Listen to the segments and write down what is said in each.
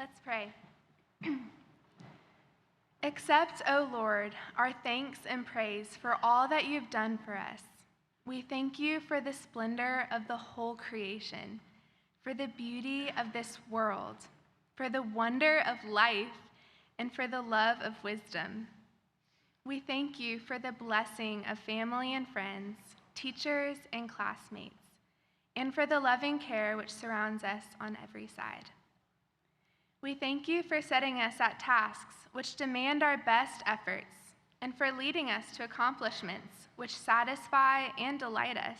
Let's pray. Accept, O Lord, our thanks and praise for all that you've done for us. We thank you for the splendor of the whole creation, for the beauty of this world, for the wonder of life, and for the love of wisdom. We thank you for the blessing of family and friends, teachers and classmates, and for the loving care which surrounds us on every side. We thank you for setting us at tasks which demand our best efforts, and for leading us to accomplishments which satisfy and delight us.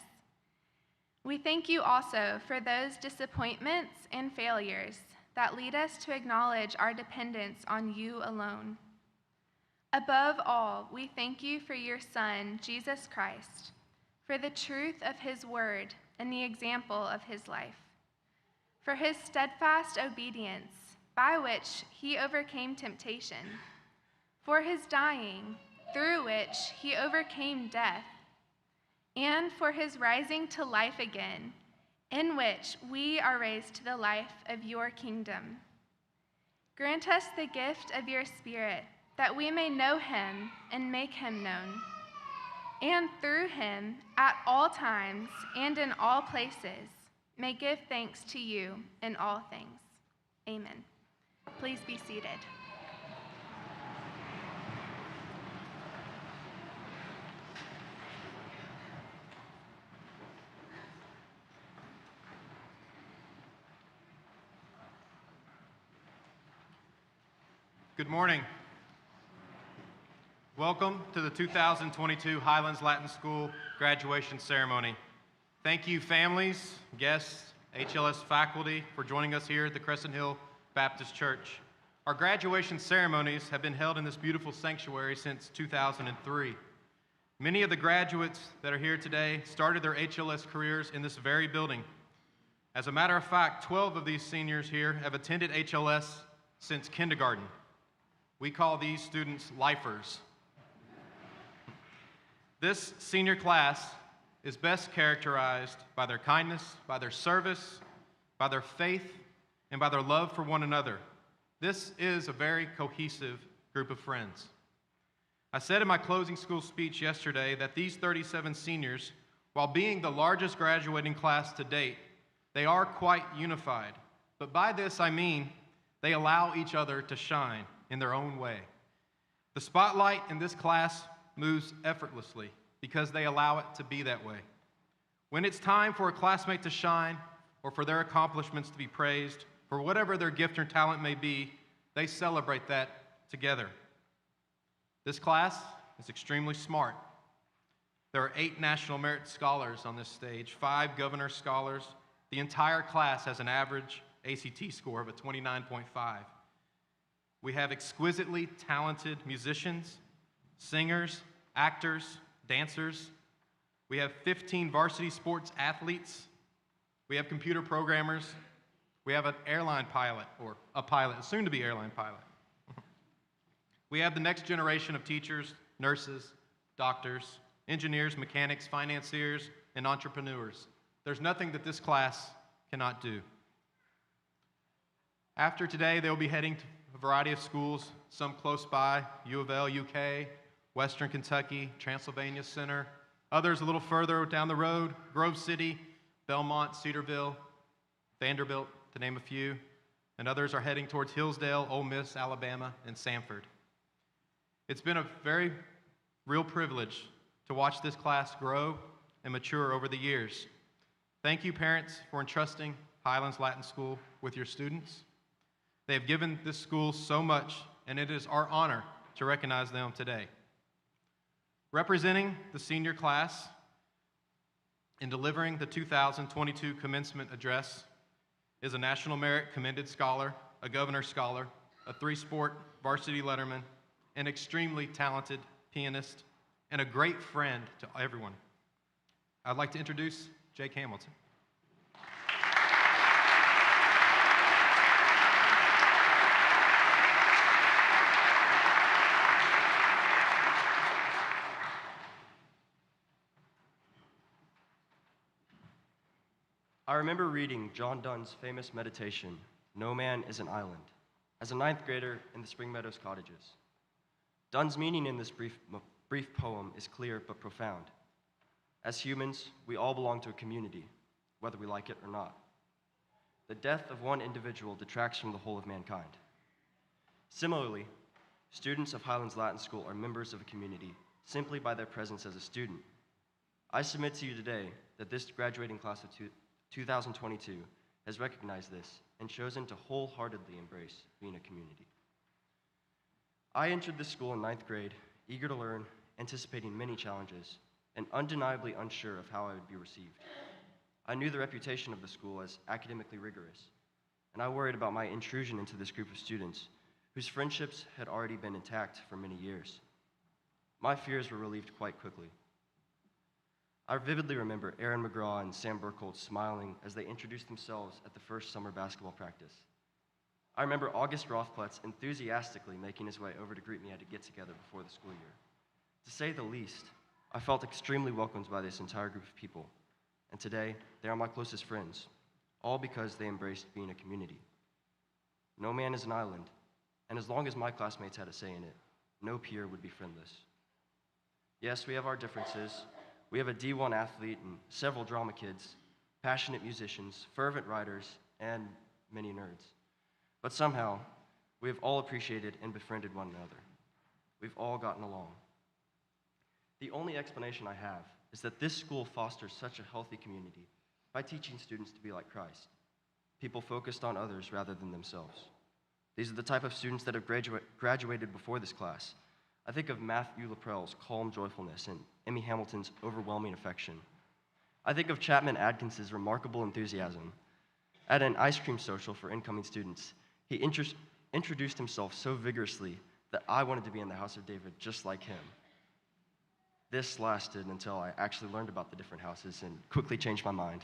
We thank you also for those disappointments and failures that lead us to acknowledge our dependence on you alone. Above all, we thank you for your Son, Jesus Christ, for the truth of his word and the example of his life, for his steadfast obedience by which he overcame temptation, for his dying, through which he overcame death, and for his rising to life again, in which we are raised to the life of your kingdom. Grant us the gift of your Spirit, that we may know him and make him known, and through him, at all times and in all places, may give thanks to you in all things. Amen. Please be seated. Good morning. Welcome to the 2022 Highlands Latin School graduation ceremony. Thank you, families, guests, HLS faculty, for joining us here at the Crescent Hill Baptist Church. Our graduation ceremonies have been held in this beautiful sanctuary since 2003. Many of the graduates that are here today started their HLS careers in this very building. As a matter of fact, 12 of these seniors here have attended HLS since kindergarten. We call these students lifers. This senior class is best characterized by their kindness, by their service, by their faith, and by their love for one another. This is a very cohesive group of friends. I said in my closing school speech yesterday that these 37 seniors, while being the largest graduating class to date, they are quite unified. But by this I mean they allow each other to shine in their own way. The spotlight in this class moves effortlessly because they allow it to be that way. When it's time for a classmate to shine or for their accomplishments to be praised, for whatever their gift or talent may be, they celebrate that together. This class is extremely smart. There are 8 National Merit Scholars on this stage, 5 Governor Scholars. The entire class has an average ACT score of a 29.5. We have exquisitely talented musicians, singers, actors, dancers. We have 15 varsity sports athletes. We have computer programmers. We have an airline pilot, or a pilot, a soon-to-be airline pilot. We have the next generation of teachers, nurses, doctors, engineers, mechanics, financiers, and entrepreneurs. There's nothing that this class cannot do. After today, they'll be heading to a variety of schools, some close by, U of L, UK, Western Kentucky, Transylvania Center, others a little further down the road, Grove City, Belmont, Cedarville, Vanderbilt, to name a few, and others are heading towards Hillsdale, Ole Miss, Alabama, and Samford. It's been a very real privilege to watch this class grow and mature over the years. Thank you, parents, for entrusting Highlands Latin School with your students. They have given this school so much, and it is our honor to recognize them today. Representing the senior class in delivering the 2022 commencement address is a National Merit Commended Scholar, a Governor Scholar, a 3-sport varsity letterman, an extremely talented pianist, and a great friend to everyone. I'd like to introduce Jake Hamilton. I remember reading John Donne's famous meditation, "No Man is an Island." as a ninth grader in the Spring Meadows cottages. Dunn's meaning in this brief poem is clear but profound. As humans, we all belong to a community, whether we like it or not. The death of one individual detracts from the whole of mankind. Similarly, students of Highlands Latin School are members of a community simply by their presence as a student. I submit to you today that this graduating class of 2022 has recognized this and chosen to wholeheartedly embrace being a community. I entered this school in ninth grade, eager to learn, anticipating many challenges, and undeniably unsure of how I would be received. I knew the reputation of the school as academically rigorous, and I worried about my intrusion into this group of students whose friendships had already been intact for many years. My fears were relieved quite quickly. I vividly remember Aaron McGraw and Sam Burkholz smiling as they introduced themselves at the first summer basketball practice. I remember August Rothplatz enthusiastically making his way over to greet me at a get-together before the school year. To say the least, I felt extremely welcomed by this entire group of people, and today they are my closest friends, all because they embraced being a community. No man is an island, and as long as my classmates had a say in it, no peer would be friendless. Yes, we have our differences. We have a D1 athlete and several drama kids, passionate musicians, fervent writers, and many nerds. But somehow, we have all appreciated and befriended one another. We've all gotten along. The only explanation I have is that this school fosters such a healthy community by teaching students to be like Christ, people focused on others rather than themselves. These are the type of students that have graduated before this class. I think of Matthew Laprel's calm joyfulness and Emmy Hamilton's overwhelming affection. I think of Chapman Adkins's remarkable enthusiasm. At an ice cream social for incoming students, he introduced himself so vigorously that I wanted to be in the house of David just like him. This lasted until I actually learned about the different houses and quickly changed my mind.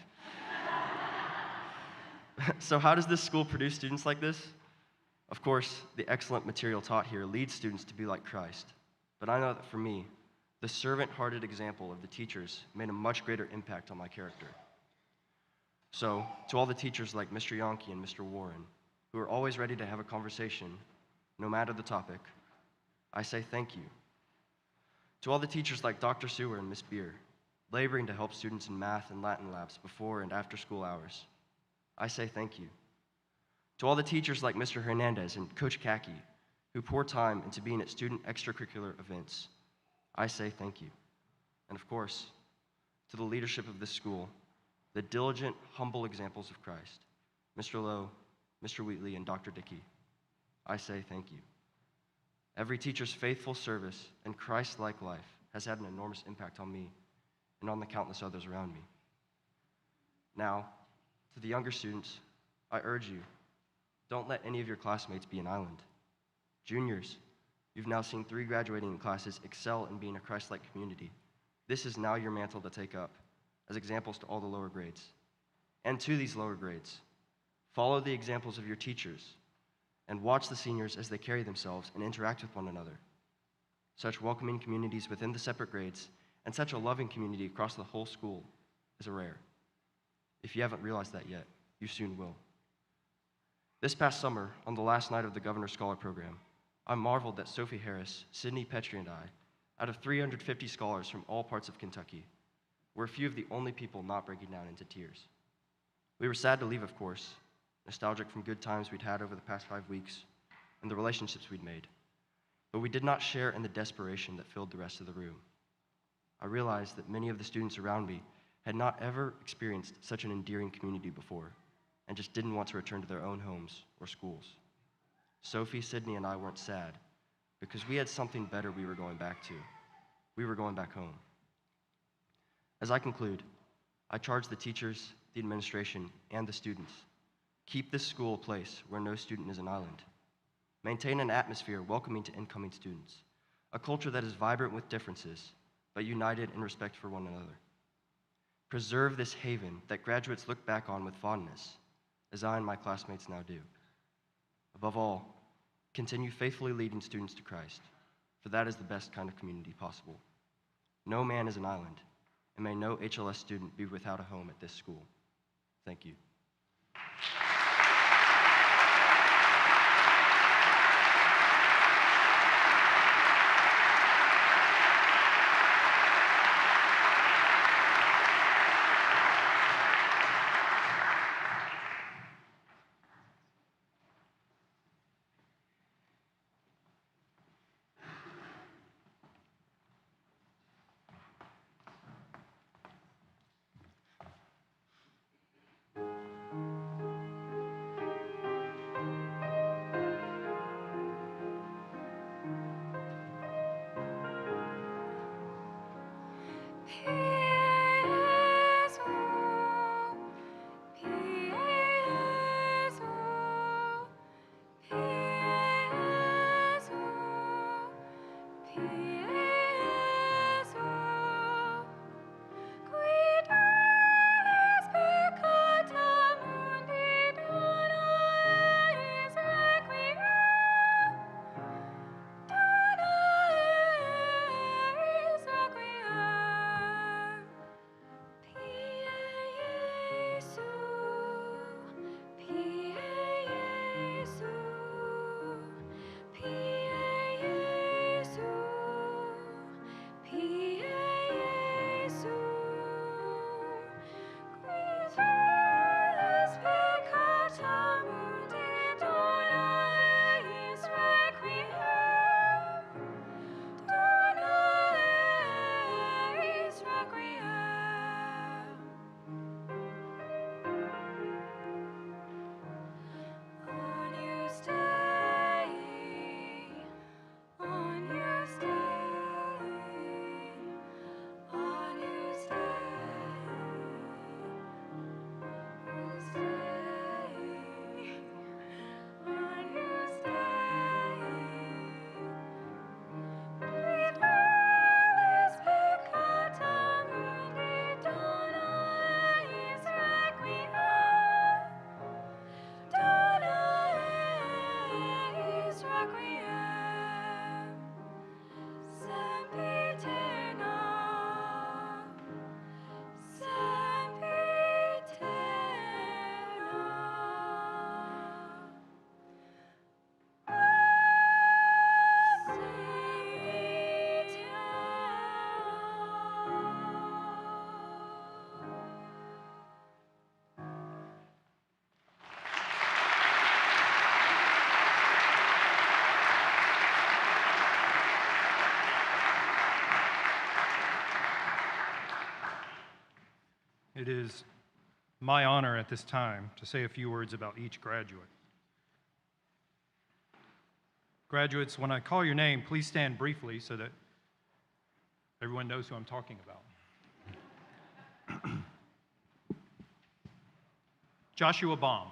So how does this school produce students like this? Of course, the excellent material taught here leads students to be like Christ. But I know that for me, the servant-hearted example of the teachers made a much greater impact on my character. So, to all the teachers like Mr. Yonke and Mr. Warren, who are always ready to have a conversation, no matter the topic, I say thank you. To all the teachers like Dr. Sewer and Miss Beer, laboring to help students in math and Latin labs before and after school hours, I say thank you. To all the teachers like Mr. Hernandez and Coach Kaki, who pour time into being at student extracurricular events, I say thank you. And of course, to the leadership of this school, the diligent, humble examples of Christ, Mr. Lowe, Mr. Wheatley, and Dr. Dickey, I say thank you. Every teacher's faithful service and Christ-like life has had an enormous impact on me and on the countless others around me. Now, to the younger students, I urge you, don't let any of your classmates be an island. Juniors, you've now seen 3 graduating classes excel in being a Christ-like community. This is now your mantle to take up as examples to all the lower grades. And to these lower grades, follow the examples of your teachers and watch the seniors as they carry themselves and interact with one another. Such welcoming communities within the separate grades and such a loving community across the whole school is rare. If you haven't realized that yet, you soon will. This past summer, on the last night of the Governor's Scholar Program, I marveled that Sophie Harris, Sydney Petrie, and I, out of 350 scholars from all parts of Kentucky, were a few of the only people not breaking down into tears. We were sad to leave, of course, nostalgic from good times we'd had over the past 5 weeks and the relationships we'd made, but we did not share in the desperation that filled the rest of the room. I realized that many of the students around me had not ever experienced such an endearing community before, and just didn't want to return to their own homes or schools. Sophie, Sydney, and I weren't sad because we had something better we were going back to. We were going back home. As I conclude, I charge the teachers, the administration, and the students. Keep this school a place where no student is an island. Maintain an atmosphere welcoming to incoming students, a culture that is vibrant with differences, but united in respect for one another. Preserve this haven that graduates look back on with fondness, as I and my classmates now do. Above all, continue faithfully leading students to Christ, for that is the best kind of community possible. No man is an island, and may no HLS student be without a home at this school. Thank you. It is my honor at this time to say a few words about each graduate. Graduates, when I call your name, please stand briefly so that everyone knows who I'm talking about. Joshua Baum.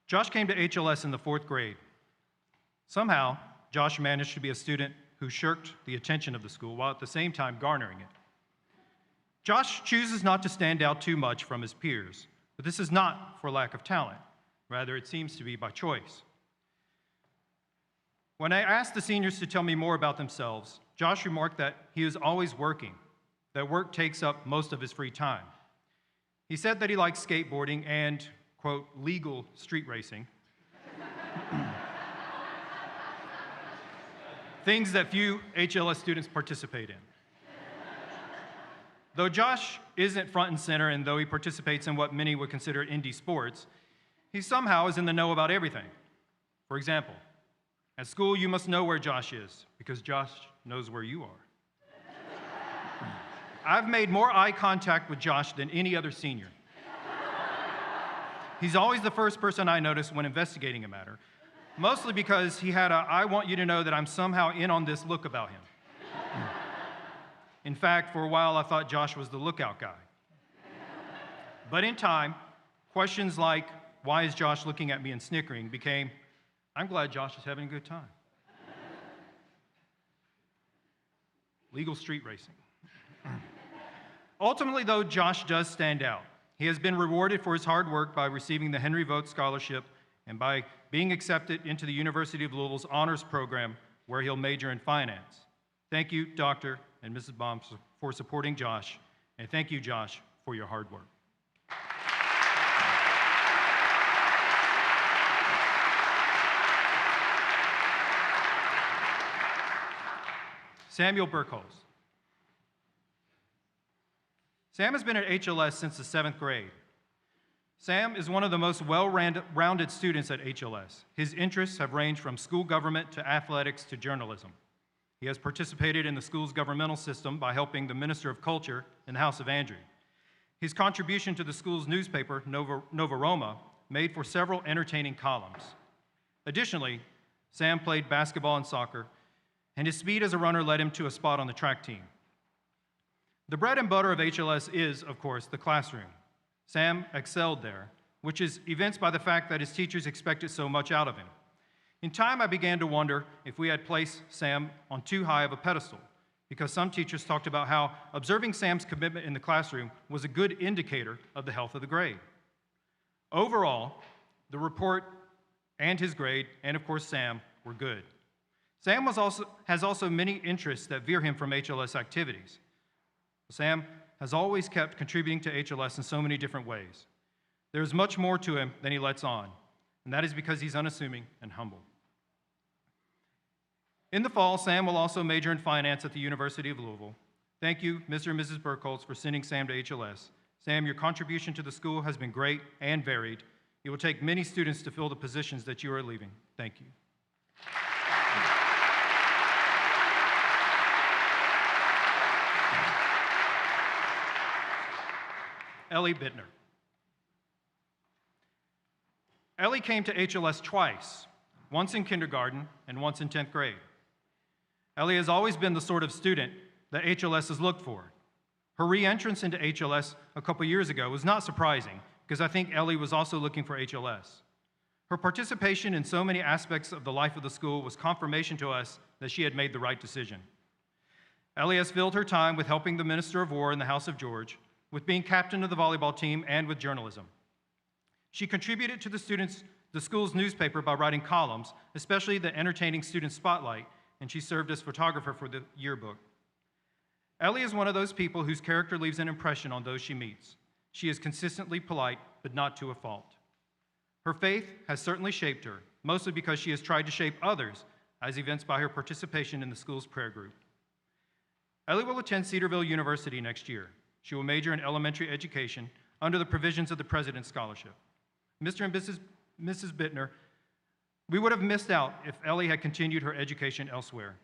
Josh came to HLS in the 4th grade. Somehow, Josh managed to be a student who shirked the attention of the school while at the same time garnering it. Josh chooses not to stand out too much from his peers, but this is not for lack of talent. Rather, it seems to be by choice. When I asked the seniors to tell me more about themselves, Josh remarked that he is always working, that work takes up most of his free time. He said that he likes skateboarding and, quote, legal street racing, things that few HLS students participate in. Though Josh isn't front and center, and though he participates in what many would consider indie sports, he somehow is in the know about everything. For example, at school, you must know where Josh is, because Josh knows where you are. I've made more eye contact with Josh than any other senior. He's always the first person I notice when investigating a matter, mostly because he had a "I want you to know that I'm somehow in on this" look about him. In fact, for a while, I thought Josh was the lookout guy. But in time, questions like, "Why is Josh looking at me and snickering?" became, "I'm glad Josh is having a good time." Legal street racing. Ultimately, though, Josh does stand out. He has been rewarded for his hard work by receiving the Henry Vogt Scholarship and by being accepted into the University of Louisville's honors program, where he'll major in finance. Thank you, Dr. and Mrs. Baum, for supporting Josh, and thank you, Josh, for your hard work. Samuel Burkholz. Sam has been at HLS since the 7th grade. Sam is one of the most well-rounded students at HLS. His interests have ranged from school government to athletics to journalism. He has participated in the school's governmental system by helping the Minister of Culture in the House of Andrew. His contribution to the school's newspaper, Nova Roma, made for several entertaining columns. Additionally, Sam played basketball and soccer, and his speed as a runner led him to a spot on the track team. The bread and butter of HLS is, of course, the classroom. Sam excelled there, which is evinced by the fact that his teachers expected so much out of him. In time, I began to wonder if we had placed Sam on too high of a pedestal, because some teachers talked about how observing Sam's commitment in the classroom was a good indicator of the health of the grade. Overall, the report and his grade, and of course Sam, were good. Sam has also many interests that veer him from HLS activities. Sam has always kept contributing to HLS in so many different ways. There is much more to him than he lets on, and that is because he's unassuming and humble. In the fall, Sam will also major in finance at the University of Louisville. Thank you, Mr. and Mrs. Burkholz, for sending Sam to HLS. Sam, your contribution to the school has been great and varied. It will take many students to fill the positions that you are leaving. Thank you. Ellie Bittner. Ellie came to HLS twice, once in kindergarten and once in 10th grade. Ellie has always been the sort of student that HLS has looked for. Her re-entrance into HLS a couple years ago was not surprising, because I think Ellie was also looking for HLS. Her participation in so many aspects of the life of the school was confirmation to us that she had made the right decision. Ellie has filled her time with helping the Minister of War in the House of George, with being captain of the volleyball team, and with journalism. She contributed to the school's newspaper by writing columns, especially the entertaining Student Spotlight, and she served as photographer for the yearbook. Ellie is one of those people whose character leaves an impression on those she meets. She is consistently polite, but not to a fault. Her faith has certainly shaped her, mostly because she has tried to shape others, as evinced by her participation in the school's prayer group. Ellie will attend Cedarville University next year. She will major in elementary education under the provisions of the President's Scholarship. Mr. and Mrs. Bittner, we would have missed out if Ellie had continued her education elsewhere.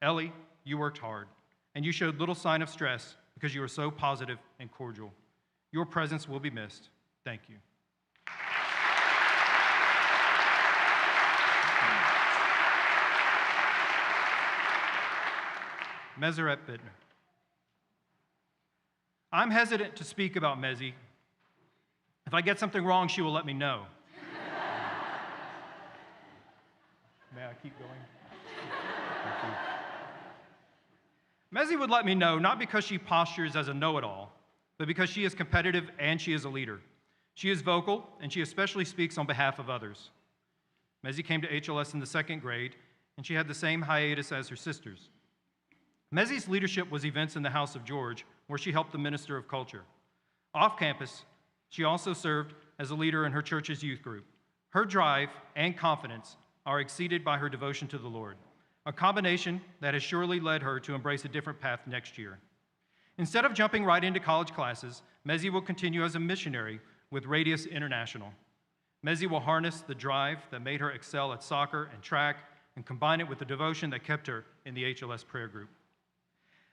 Ellie, you worked hard. and you showed little sign of stress because you were so positive and cordial. Your presence will be missed. Thank you. Meseret Bittner. I'm hesitant to speak about Mezzy. If I get something wrong, she will let me know. May I keep going? Thank you. Mezzy would let me know not because she postures as a know-it-all, but because she is competitive and she is a leader. She is vocal, and she especially speaks on behalf of others. Mezzy came to HLS in the 2nd grade, and she had the same hiatus as her sisters. Mezzy's leadership was events in the House of George, where she helped the Minister of Culture. Off campus, she also served as a leader in her church's youth group. Her drive and confidence are exceeded by her devotion to the Lord, a combination that has surely led her to embrace a different path next year. Instead of jumping right into college classes, Mezzy will continue as a missionary with Radius International. Mezzy will harness the drive that made her excel at soccer and track and combine it with the devotion that kept her in the HLS prayer group.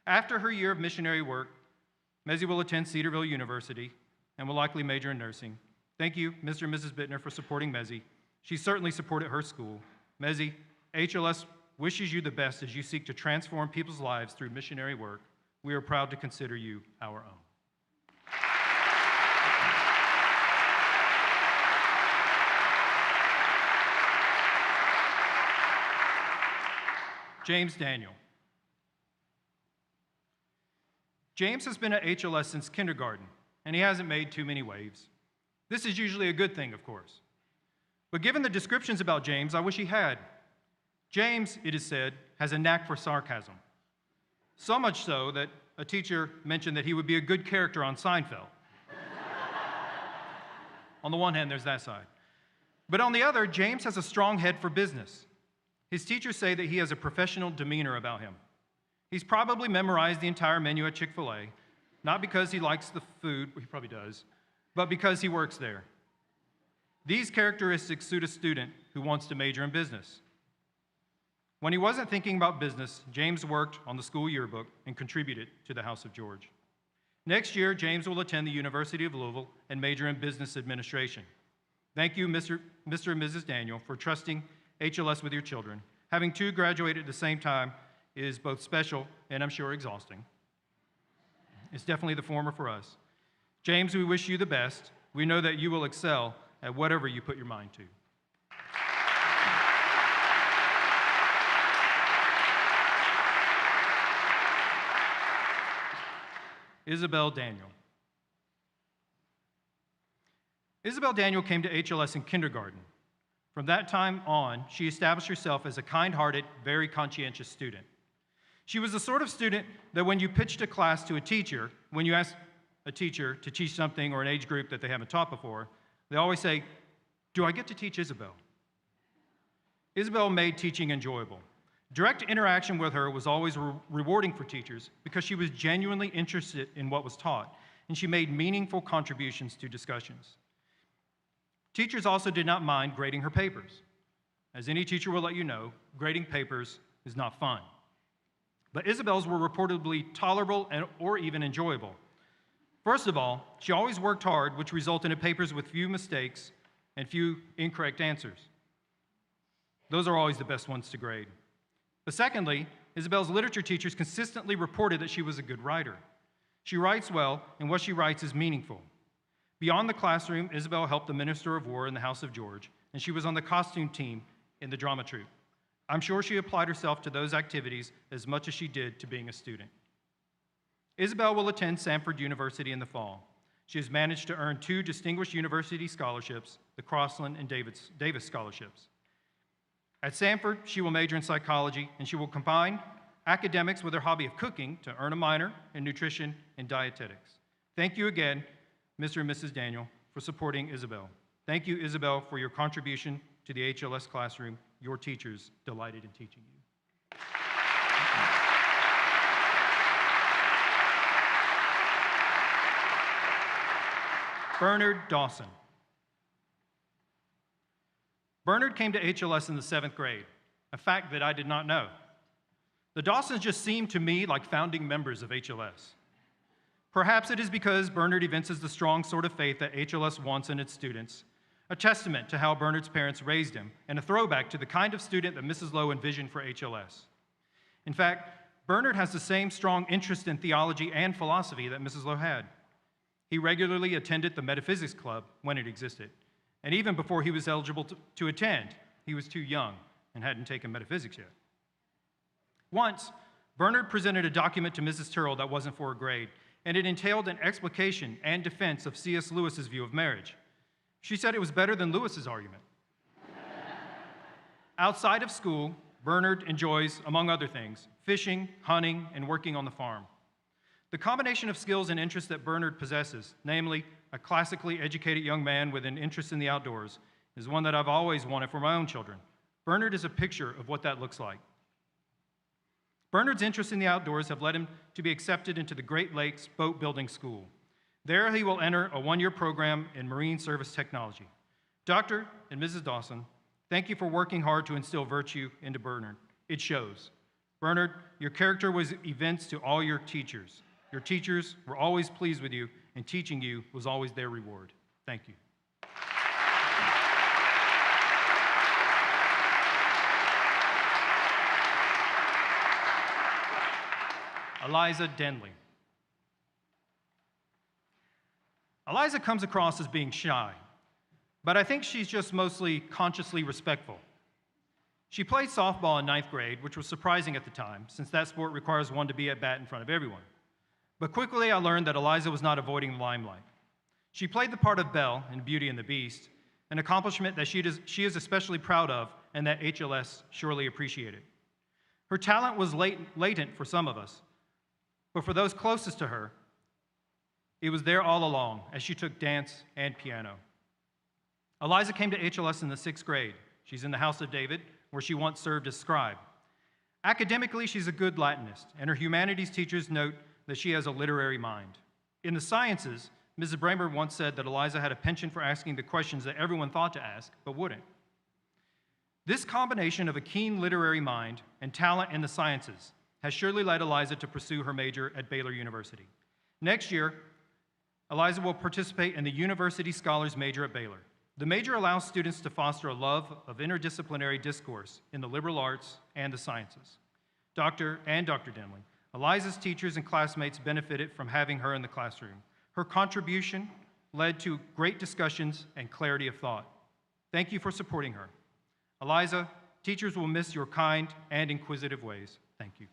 After her year of missionary work, Mezzy will attend Cedarville University and will likely major in nursing. Thank you, Mr. and Mrs. Bittner, for supporting Mezzy. She certainly supported her school. Mezzy, HLS wishes you the best as you seek to transform people's lives through missionary work. We are proud to consider you our own. James Daniel. James has been at HLS since kindergarten, and he hasn't made too many waves. This is usually a good thing, of course. But given the descriptions about James, I wish he had. James, it is said, has a knack for sarcasm. So much so that a teacher mentioned that he would be a good character on Seinfeld. On the one hand, there's that side. But on the other, James has a strong head for business. His teachers say that he has a professional demeanor about him. He's probably memorized the entire menu at Chick-fil-A, not because he likes the food, he probably does, but because he works there. These characteristics suit a student who wants to major in business. When he wasn't thinking about business, James worked on the school yearbook and contributed to the House of George. Next year, James will attend the University of Louisville and major in business administration. Thank you, Mr. and Mrs. Daniel, for trusting HLS with your children. Having two graduate at the same time is both special and I'm sure exhausting. It's definitely the former for us. James, we wish you the best. We know that you will excel at whatever you put your mind to. Isabel Daniel. Isabel Daniel came to HLS in kindergarten. From that time on, she established herself as a kind-hearted, very conscientious student. She was the sort of student that when you pitched a class to a teacher, when you asked a teacher to teach something or an age group that they haven't taught before, they always say, "Do I get to teach Isabel?" Isabel made teaching enjoyable. Direct interaction with her was always rewarding for teachers because she was genuinely interested in what was taught, and she made meaningful contributions to discussions. Teachers also did not mind grading her papers. As any teacher will let you know, grading papers is not fun. But Isabel's were reportedly tolerable or even enjoyable. First of all, she always worked hard, which resulted in papers with few mistakes and few incorrect answers. Those are always the best ones to grade. But secondly, Isabel's literature teachers consistently reported that she was a good writer. She writes well, and what she writes is meaningful. Beyond the classroom, Isabel helped the Minister of War in the House of George, and she was on the costume team in the drama troupe. I'm sure she applied herself to those activities as much as she did to being a student. Isabel will attend Samford University in the fall. She has managed to earn 2 distinguished university scholarships, the Crossland and Davis scholarships. At Samford, she will major in psychology, and she will combine academics with her hobby of cooking to earn a minor in nutrition and dietetics. Thank you again, Mr. and Mrs. Daniel, for supporting Isabel. Thank you, Isabel, for your contribution to the HLS classroom. Your teachers delighted in teaching you. Bernard Dawson. Bernard came to HLS in the 7th grade, a fact that I did not know. The Dawsons just seem to me like founding members of HLS. Perhaps it is because Bernard evinces the strong sort of faith that HLS wants in its students, a testament to how Bernard's parents raised him, and a throwback to the kind of student that Mrs. Lowe envisioned for HLS. In fact, Bernard has the same strong interest in theology and philosophy that Mrs. Lowe had. He regularly attended the metaphysics club when it existed, and even before he was eligible to attend, he was too young and hadn't taken metaphysics yet. Once, Bernard presented a document to Mrs. Turrell that wasn't for a grade, and it entailed an explication and defense of C.S. Lewis's view of marriage. She said it was better than Lewis's argument. Outside of school, Bernard enjoys, among other things, fishing, hunting, and working on the farm. The combination of skills and interests that Bernard possesses, namely a classically educated young man with an interest in the outdoors, is one that I've always wanted for my own children. Bernard is a picture of what that looks like. Bernard's interest in the outdoors have led him to be accepted into the Great Lakes Boat Building School. There he will enter a one-year program in marine service technology. Dr. and Mrs. Dawson, thank you for working hard to instill virtue into Bernard. It shows. Bernard, your character was evinced to all your teachers. Your teachers were always pleased with you, and teaching you was always their reward. Thank you. Eliza Denley. Eliza comes across as being shy, but I think she's just mostly consciously respectful. She played softball in 9th grade, which was surprising at the time, since that sport requires one to be at bat in front of everyone. But quickly I learned that Eliza was not avoiding the limelight. She played the part of Belle in Beauty and the Beast, an accomplishment that she is especially proud of and that HLS surely appreciated. Her talent was latent for some of us, but for those closest to her, it was there all along as she took dance and piano. Eliza came to HLS in the 6th grade. She's in the House of David, where she once served as scribe. Academically, she's a good Latinist, and her humanities teachers note that she has a literary mind. In the sciences, Mrs. Bramer once said that Eliza had a penchant for asking the questions that everyone thought to ask, but wouldn't. This combination of a keen literary mind and talent in the sciences has surely led Eliza to pursue her major at Baylor University. Next year, Eliza will participate in the University Scholars Major at Baylor. The major allows students to foster a love of interdisciplinary discourse in the liberal arts and the sciences. Dr. Denley, Eliza's teachers and classmates benefited from having her in the classroom. Her contribution led to great discussions and clarity of thought. Thank you for supporting her. Eliza, teachers will miss your kind and inquisitive ways. Thank you.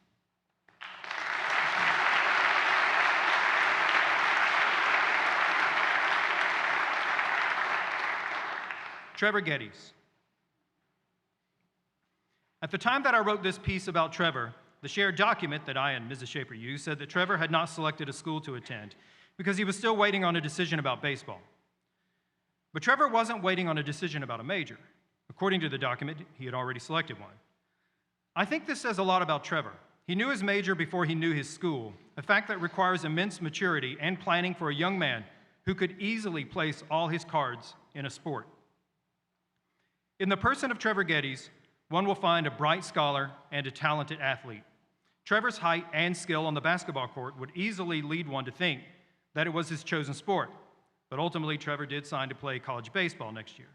Trevor Geddes. At the time that I wrote this piece about Trevor, the shared document that I and Mrs. Schaefer used said that Trevor had not selected a school to attend because he was still waiting on a decision about baseball. But Trevor wasn't waiting on a decision about a major. According to the document, he had already selected one. I think this says a lot about Trevor. He knew his major before he knew his school, a fact that requires immense maturity and planning for a young man who could easily place all his cards in a sport. In the person of Trevor Geddes, one will find a bright scholar and a talented athlete. Trevor's height and skill on the basketball court would easily lead one to think that it was his chosen sport, but ultimately Trevor did sign to play college baseball next year.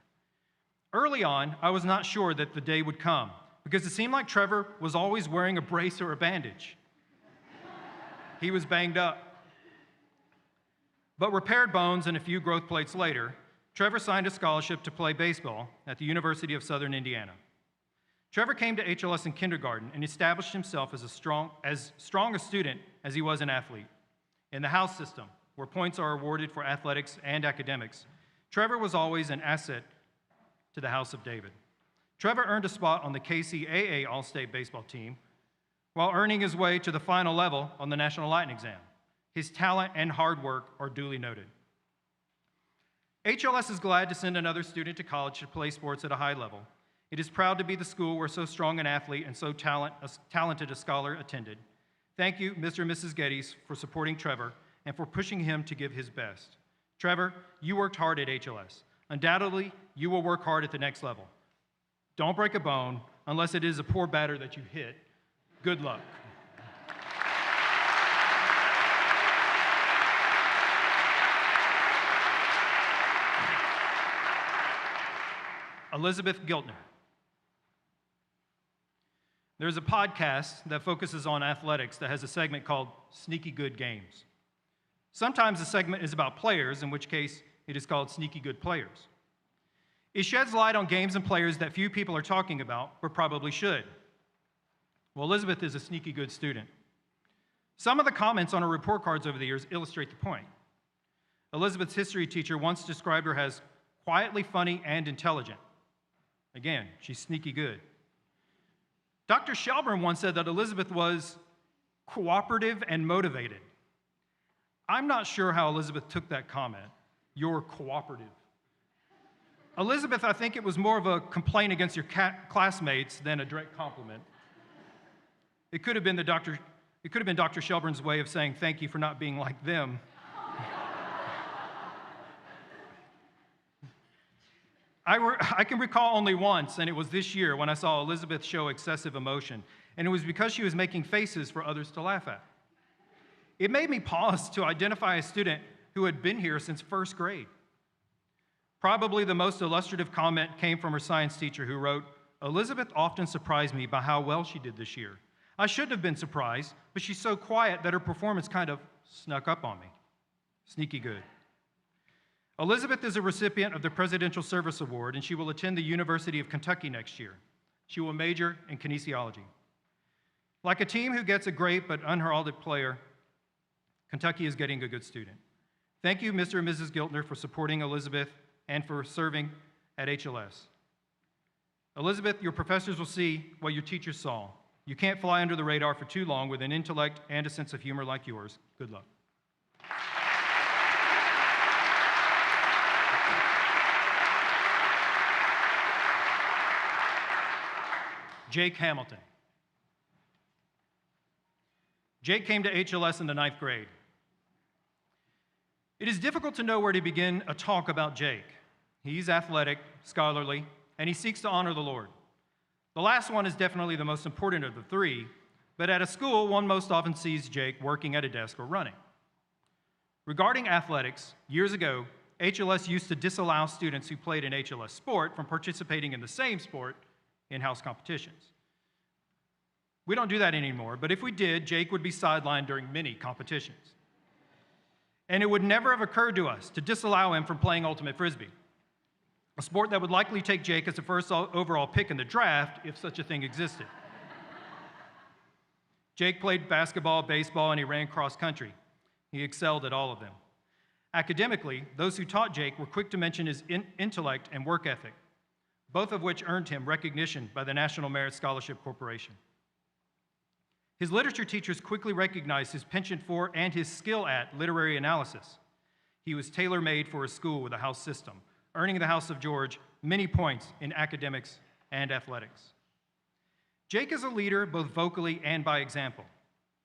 Early on, I was not sure that the day would come because it seemed like Trevor was always wearing a brace or a bandage. He was banged up. But repaired bones and a few growth plates later, Trevor signed a scholarship to play baseball at the University of Southern Indiana. Trevor came to HLS in kindergarten and established himself as strong a student as he was an athlete. In the house system, where points are awarded for athletics and academics, Trevor was always an asset to the House of David. Trevor earned a spot on the KCAA All-State baseball team while earning his way to the final level on the National Latin exam. His talent and hard work are duly noted. HLS is glad to send another student to college to play sports at a high level. It is proud to be the school where so strong an athlete and so talented a scholar attended. Thank you, Mr. and Mrs. Geddes, for supporting Trevor and for pushing him to give his best. Trevor, you worked hard at HLS. Undoubtedly, you will work hard at the next level. Don't break a bone unless it is a poor batter that you hit. Good luck. Elizabeth Giltner. There's a podcast that focuses on athletics that has a segment called Sneaky Good Games. Sometimes the segment is about players, in which case it is called Sneaky Good Players. It sheds light on games and players that few people are talking about, but probably should. Well, Elizabeth is a sneaky good student. Some of the comments on her report cards over the years illustrate the point. Elizabeth's history teacher once described her as quietly funny and intelligent. Again, she's sneaky good. Dr. Shelburne once said that Elizabeth was cooperative and motivated. I'm not sure how Elizabeth took that comment. You're cooperative. Elizabeth, I think it was more of a complaint against your classmates than a direct compliment. It could have been Dr. Shelburne's way of saying thank you for not being like them. I can recall only once, and it was this year when I saw Elizabeth show excessive emotion, and it was because she was making faces for others to laugh at. It made me pause to identify a student who had been here since first grade. Probably the most illustrative comment came from her science teacher, who wrote, "Elizabeth often surprised me by how well she did this year. I shouldn't have been surprised, but she's so quiet that her performance kind of snuck up on me." Sneaky good. Elizabeth is a recipient of the Presidential Service Award, and she will attend the University of Kentucky next year. She will major in kinesiology. Like a team who gets a great but unheralded player, Kentucky is getting a good student. Thank you, Mr. and Mrs. Giltner, for supporting Elizabeth and for serving at HLS. Elizabeth, your professors will see what your teachers saw. You can't fly under the radar for too long with an intellect and a sense of humor like yours. Good luck. Jake Hamilton. Jake came to HLS in the 9th grade. It is difficult to know where to begin a talk about Jake. He's athletic, scholarly, and he seeks to honor the Lord. The last one is definitely the most important of the three, but at a school, one most often sees Jake working at a desk or running. Regarding athletics, years ago, HLS used to disallow students who played an HLS sport from participating in the same sport in house competitions. We don't do that anymore, but if we did, Jake would be sidelined during many competitions. And it would never have occurred to us to disallow him from playing ultimate frisbee, a sport that would likely take Jake as the first overall pick in the draft if such a thing existed. Jake played basketball, baseball, and he ran cross country. He excelled at all of them. Academically, those who taught Jake were quick to mention his intellect and work ethic, both of which earned him recognition by the National Merit Scholarship Corporation. His literature teachers quickly recognized his penchant for and his skill at literary analysis. He was tailor-made for a school with a house system, earning the House of George many points in academics and athletics. Jake is a leader both vocally and by example.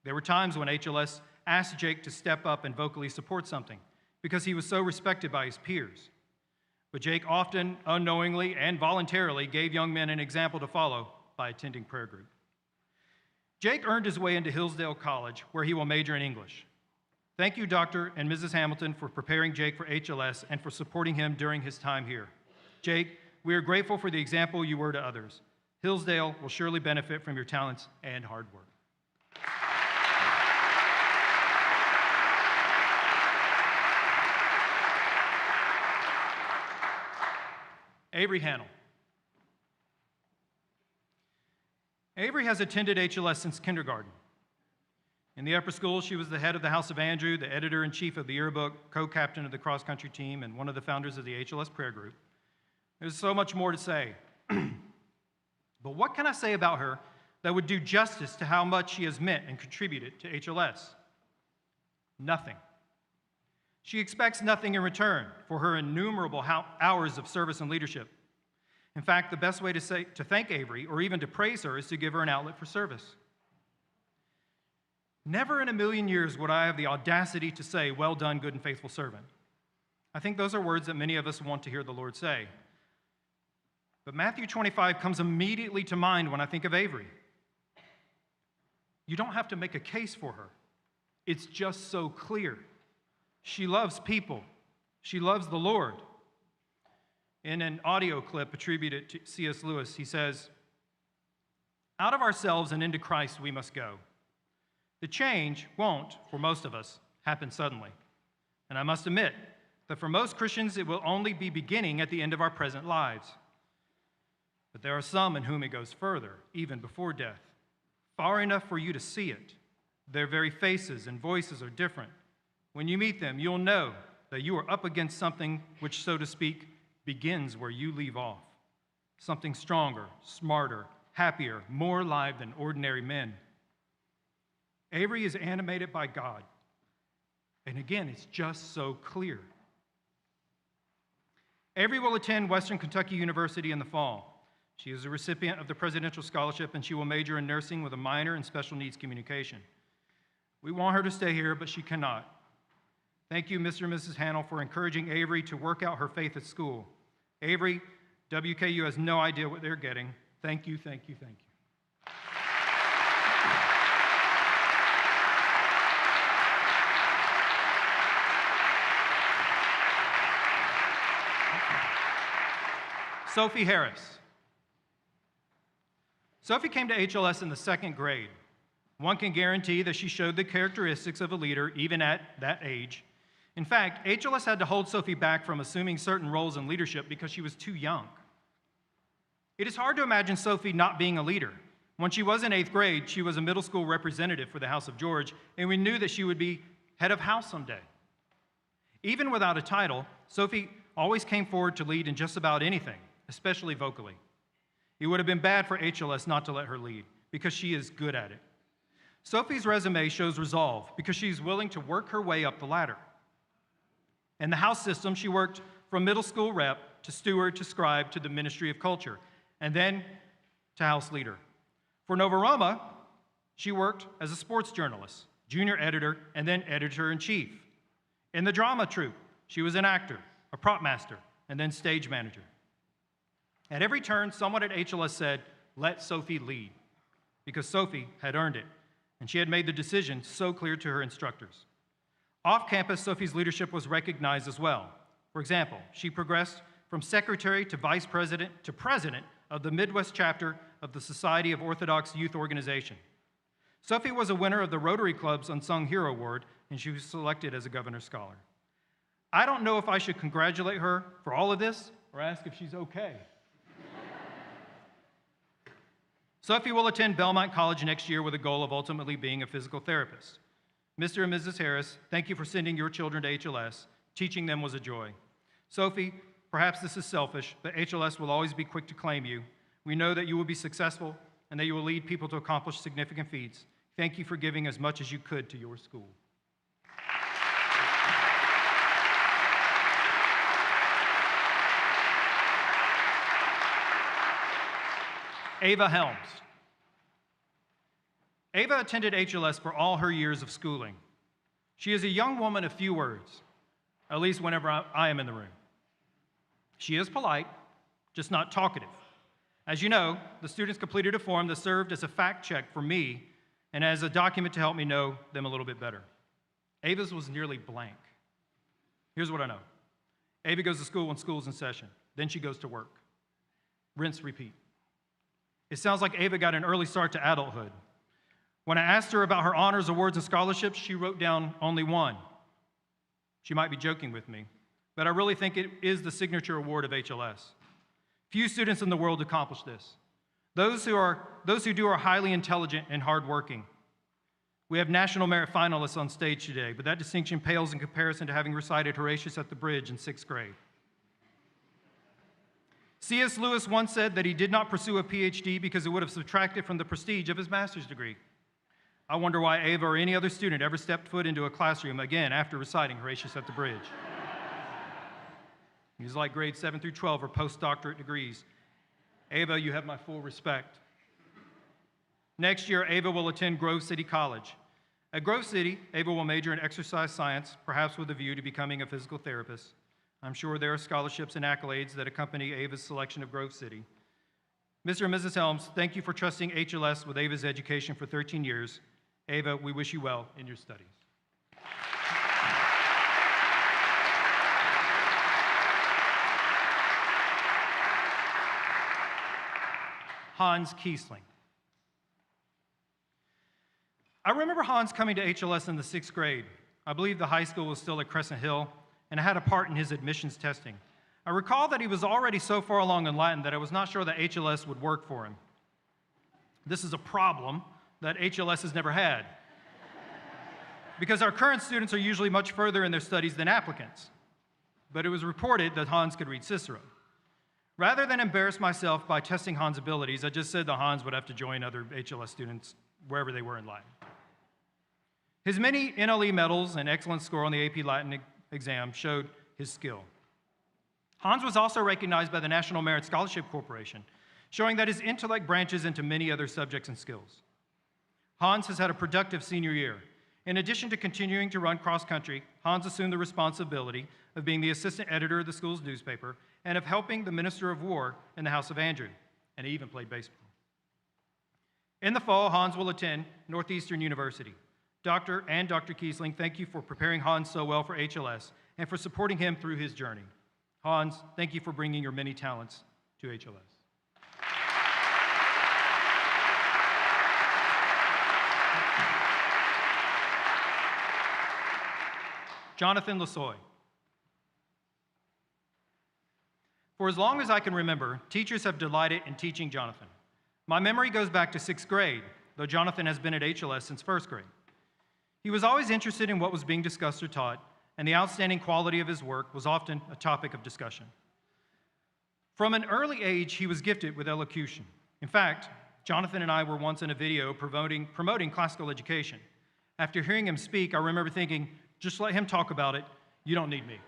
There were times when HLS asked Jake to step up and vocally support something because he was so respected by his peers. But Jake often, unknowingly and voluntarily, gave young men an example to follow by attending prayer group. Jake earned his way into Hillsdale College, where he will major in English. Thank you, Dr. and Mrs. Hamilton, for preparing Jake for HLS and for supporting him during his time here. Jake, we are grateful for the example you were to others. Hillsdale will surely benefit from your talents and hard work. Avery Hannell. Avery has attended HLS since kindergarten. In the upper school, she was the head of the House of Andrew, the editor-in-chief of the yearbook, co-captain of the cross-country team, and one of the founders of the HLS prayer group. There's so much more to say. But what can I say about her that would do justice to how much she has meant and contributed to HLS? Nothing. She expects nothing in return for her innumerable hours of service and leadership. In fact, the best way to thank Avery, or even to praise her, is to give her an outlet for service. Never in a million years would I have the audacity to say, "Well done, good and faithful servant." I think those are words that many of us want to hear the Lord say. But Matthew 25 comes immediately to mind when I think of Avery. You don't have to make a case for her. It's just so clear. She loves people. She loves the Lord. In an audio clip attributed to C.S. Lewis, he says, "Out of ourselves and into Christ we must go. The change won't, for most of us, happen suddenly. And I must admit that for most Christians it will only be beginning at the end of our present lives. But there are some in whom it goes further, even before death, far enough for you to see it. Their very faces and voices are different. When you meet them, you'll know that you are up against something which, so to speak, begins where you leave off. Something stronger, smarter, happier, more alive than ordinary men. Avery is animated by God. And again, it's just so clear. Avery will attend Western Kentucky University in the fall. She is a recipient of the Presidential Scholarship, and she will major in nursing with a minor in special needs communication. We want her to stay here, but she cannot. Thank you, Mr. and Mrs. Hannell, for encouraging Avery to work out her faith at school. Avery, WKU has no idea what they're getting. Thank you, thank you, thank you." Sophie Harris. Sophie came to HLS in the 2nd grade. One can guarantee that she showed the characteristics of a leader even at that age. In fact, HLS had to hold Sophie back from assuming certain roles in leadership because she was too young. It is hard to imagine Sophie not being a leader. When she was in 8th grade, she was a middle school representative for the House of George, and we knew that she would be head of house someday. Even without a title, Sophie always came forward to lead in just about anything, especially vocally. It would have been bad for HLS not to let her lead, because she is good at it. Sophie's resume shows resolve because she's willing to work her way up the ladder. In the House system, she worked from middle school rep to steward to scribe to the Ministry of Culture, and then to House leader. For Nova Roma, she worked as a sports journalist, junior editor, and then editor-in-chief. In the drama troupe, she was an actor, a prop master, and then stage manager. At every turn, someone at HLS said, "Let Sophie lead," because Sophie had earned it, and she had made the decision so clear to her instructors. Off campus, Sophie's leadership was recognized as well. For example, she progressed from secretary to vice president to president of the Midwest chapter of the Society of Orthodox Youth Organization. Sophie was a winner of the Rotary Club's Unsung Hero Award, and she was selected as a Governor's Scholar. I don't know if I should congratulate her for all of this or ask if she's okay. Sophie will attend Belmont College next year with a goal of ultimately being a physical therapist. Mr. and Mrs. Harris, thank you for sending your children to HLS. Teaching them was a joy. Sophie, perhaps this is selfish, but HLS will always be quick to claim you. We know that you will be successful and that you will lead people to accomplish significant feats. Thank you for giving as much as you could to your school. Ava Helms. Ava attended HLS for all her years of schooling. She is a young woman of few words, at least whenever I am in the room. She is polite, just not talkative. As you know, the students completed a form that served as a fact check for me and as a document to help me know them a little bit better. Ava's was nearly blank. Here's what I know. Ava goes to school when school's in session. Then she goes to work. Rinse, repeat. It sounds like Ava got an early start to adulthood. When I asked her about her honors, awards, and scholarships, she wrote down only one. She might be joking with me, but I really think it is the signature award of HLS. Few students in the world accomplish this. Those who do are highly intelligent and hardworking. We have National Merit finalists on stage today, but that distinction pales in comparison to having recited Horatius at the Bridge in 6th grade. C.S. Lewis once said that he did not pursue a PhD because it would have subtracted from the prestige of his master's degree. I wonder why Ava or any other student ever stepped foot into a classroom again after reciting Horatius at the Bridge. These like grades 7 through 12 are postdoctorate degrees. Ava, you have my full respect. Next year, Ava will attend Grove City College. At Grove City, Ava will major in exercise science, perhaps with a view to becoming a physical therapist. I'm sure there are scholarships and accolades that accompany Ava's selection of Grove City. Mr. and Mrs. Helms, thank you for trusting HLS with Ava's education for 13 years. Ava, we wish you well in your studies. Hans Kiesling. I remember Hans coming to HLS in the 6th grade. I believe the high school was still at Crescent Hill, and I had a part in his admissions testing. I recall that he was already so far along in Latin that I was not sure that HLS would work for him. This is a problem that HLS has never had, because our current students are usually much further in their studies than applicants. But it was reported that Hans could read Cicero. Rather than embarrass myself by testing Hans' abilities, I just said that Hans would have to join other HLS students wherever they were in Latin. His many NLE medals and excellent score on the AP Latin exam showed his skill. Hans was also recognized by the National Merit Scholarship Corporation, showing that his intellect branches into many other subjects and skills. Hans has had a productive senior year. In addition to continuing to run cross-country, Hans assumed the responsibility of being the assistant editor of the school's newspaper and of helping the Minister of War in the House of Andrew, and he even played baseball. In the fall, Hans will attend Northeastern University. Dr. Kiesling, thank you for preparing Hans so well for HLS and for supporting him through his journey. Hans, thank you for bringing your many talents to HLS. Jonathan Lasoy. For as long as I can remember, teachers have delighted in teaching Jonathan. My memory goes back to 6th grade, though Jonathan has been at HLS since 1st grade. He was always interested in what was being discussed or taught, and the outstanding quality of his work was often a topic of discussion. From an early age, he was gifted with elocution. In fact, Jonathan and I were once in a video promoting classical education. After hearing him speak, I remember thinking, just let him talk about it, you don't need me.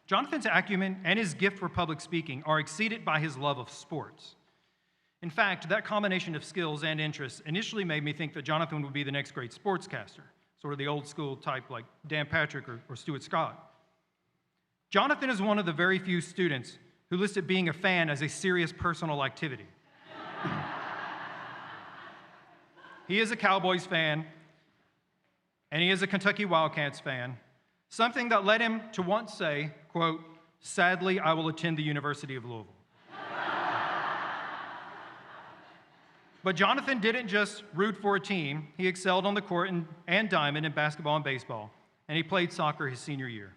Jonathan's acumen and his gift for public speaking are exceeded by his love of sports. In fact, that combination of skills and interests initially made me think that Jonathan would be the next great sportscaster, sort of the old school type like Dan Patrick or Stuart Scott. Jonathan is one of the very few students who listed being a fan as a serious personal activity. He is a Cowboys fan, and he is a Kentucky Wildcats fan, something that led him to once say, quote, "Sadly, I will attend the University of Louisville." But Jonathan didn't just root for a team. He excelled on the court and diamond in basketball and baseball, and he played soccer his senior year.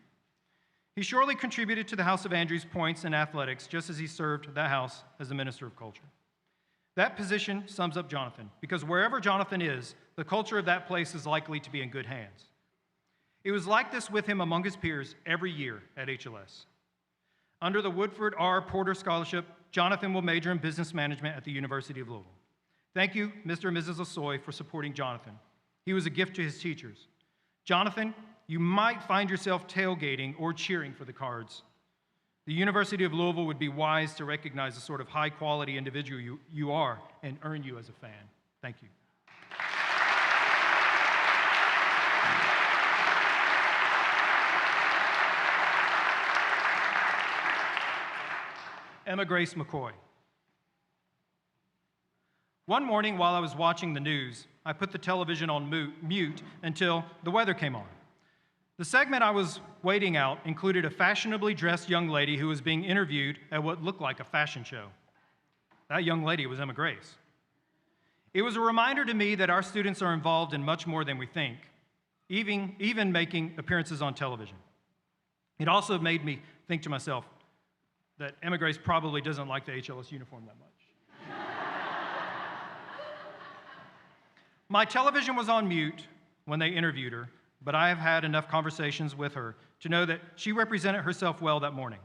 He surely contributed to the House of Andrew's points in athletics, just as he served that house as the Minister of Culture. That position sums up Jonathan, because wherever Jonathan is, the culture of that place is likely to be in good hands. It was like this with him among his peers every year at HLS. Under the Woodford R. Porter Scholarship, Jonathan will major in business management at the University of Louisville. Thank you, Mr. and Mrs. Lasoy, for supporting Jonathan. He was a gift to his teachers. Jonathan, you might find yourself tailgating or cheering for the Cards. The University of Louisville would be wise to recognize the sort of high-quality individual you are and earn you as a fan. Thank you. Emma Grace McCoy. One morning while I was watching the news, I put the television on mute until the weather came on. The segment I was waiting out included a fashionably dressed young lady who was being interviewed at what looked like a fashion show. That young lady was Emma Grace. It was a reminder to me that our students are involved in much more than we think, even making appearances on television. It also made me think to myself that Emma Grace probably doesn't like the HLS uniform that much. My television was on mute when they interviewed her, but I have had enough conversations with her to know that she represented herself well that morning.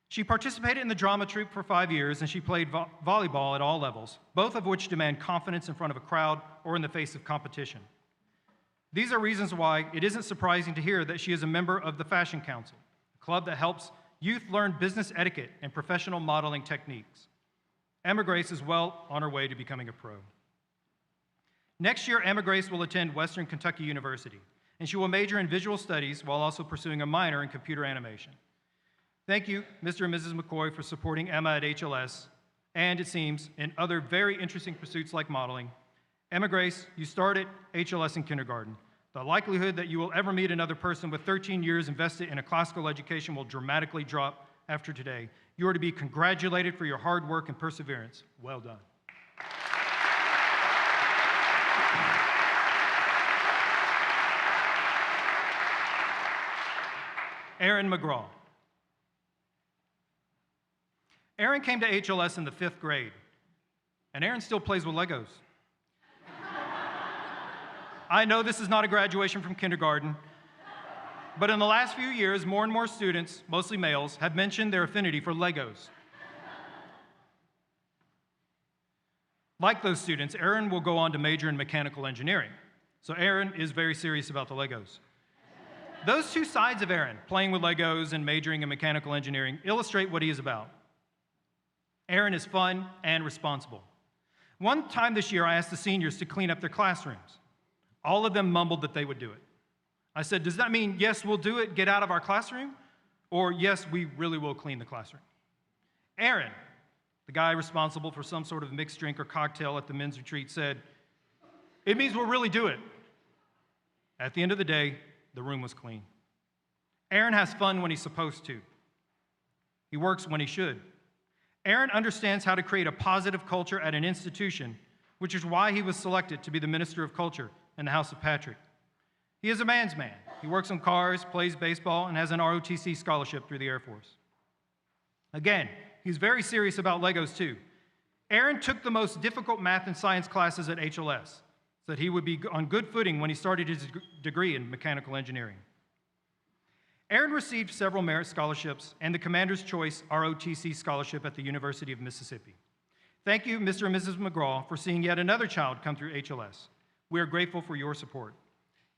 She participated in the drama troupe for 5 years, and she played volleyball at all levels, both of which demand confidence in front of a crowd or in the face of competition. These are reasons why it isn't surprising to hear that she is a member of the Fashion Council, a club that helps youth learn business etiquette and professional modeling techniques. Emma Grace is well on her way to becoming a pro. Next year, Emma Grace will attend Western Kentucky University, and she will major in visual studies while also pursuing a minor in computer animation. Thank you, Mr. and Mrs. McCoy, for supporting Emma at HLS, and it seems in other very interesting pursuits like modeling. Emma Grace, you started HLS in kindergarten. The likelihood that you will ever meet another person with 13 years invested in a classical education will dramatically drop after today. You are to be congratulated for your hard work and perseverance. Well done. Aaron McGraw. Aaron came to HLS in the 5th grade, and Aaron still plays with Legos. I know this is not a graduation from kindergarten, but in the last few years, more and more students, mostly males, have mentioned their affinity for Legos. Like those students, Aaron will go on to major in mechanical engineering. So Aaron is very serious about the Legos. Those two sides of Aaron, playing with Legos and majoring in mechanical engineering, illustrate what he is about. Aaron is fun and responsible. One time this year, I asked the seniors to clean up their classrooms. All of them mumbled that they would do it. I said, does that mean, yes, we'll do it, get out of our classroom? Or, yes, we really will clean the classroom? Aaron, the guy responsible for some sort of mixed drink or cocktail at the men's retreat, said, it means we'll really do it. At the end of the day, the room was clean. Aaron has fun when he's supposed to. He works when he should. Aaron understands how to create a positive culture at an institution, which is why he was selected to be the Minister of Culture in the House of Patrick. He is a man's man. He works on cars, plays baseball, and has an ROTC scholarship through the Air Force. Again, he's very serious about Legos too. Aaron took the most difficult math and science classes at HLS, so that he would be on good footing when he started his degree in mechanical engineering. Aaron received several merit scholarships and the Commander's Choice ROTC scholarship at the University of Mississippi. Thank you, Mr. and Mrs. McGraw, for seeing yet another child come through HLS. We are grateful for your support.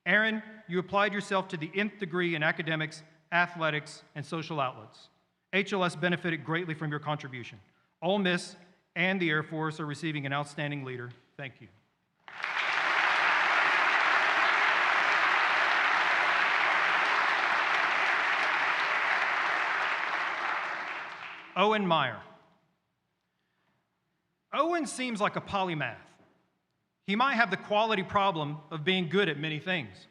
Aaron, you applied yourself to the nth degree in academics, athletics, and social outlets. HLS benefited greatly from your contribution. Ole Miss and the Air Force are receiving an outstanding leader. Thank you. Owen Meyer. Owen seems like a polymath. He might have the quality problem of being good at many things.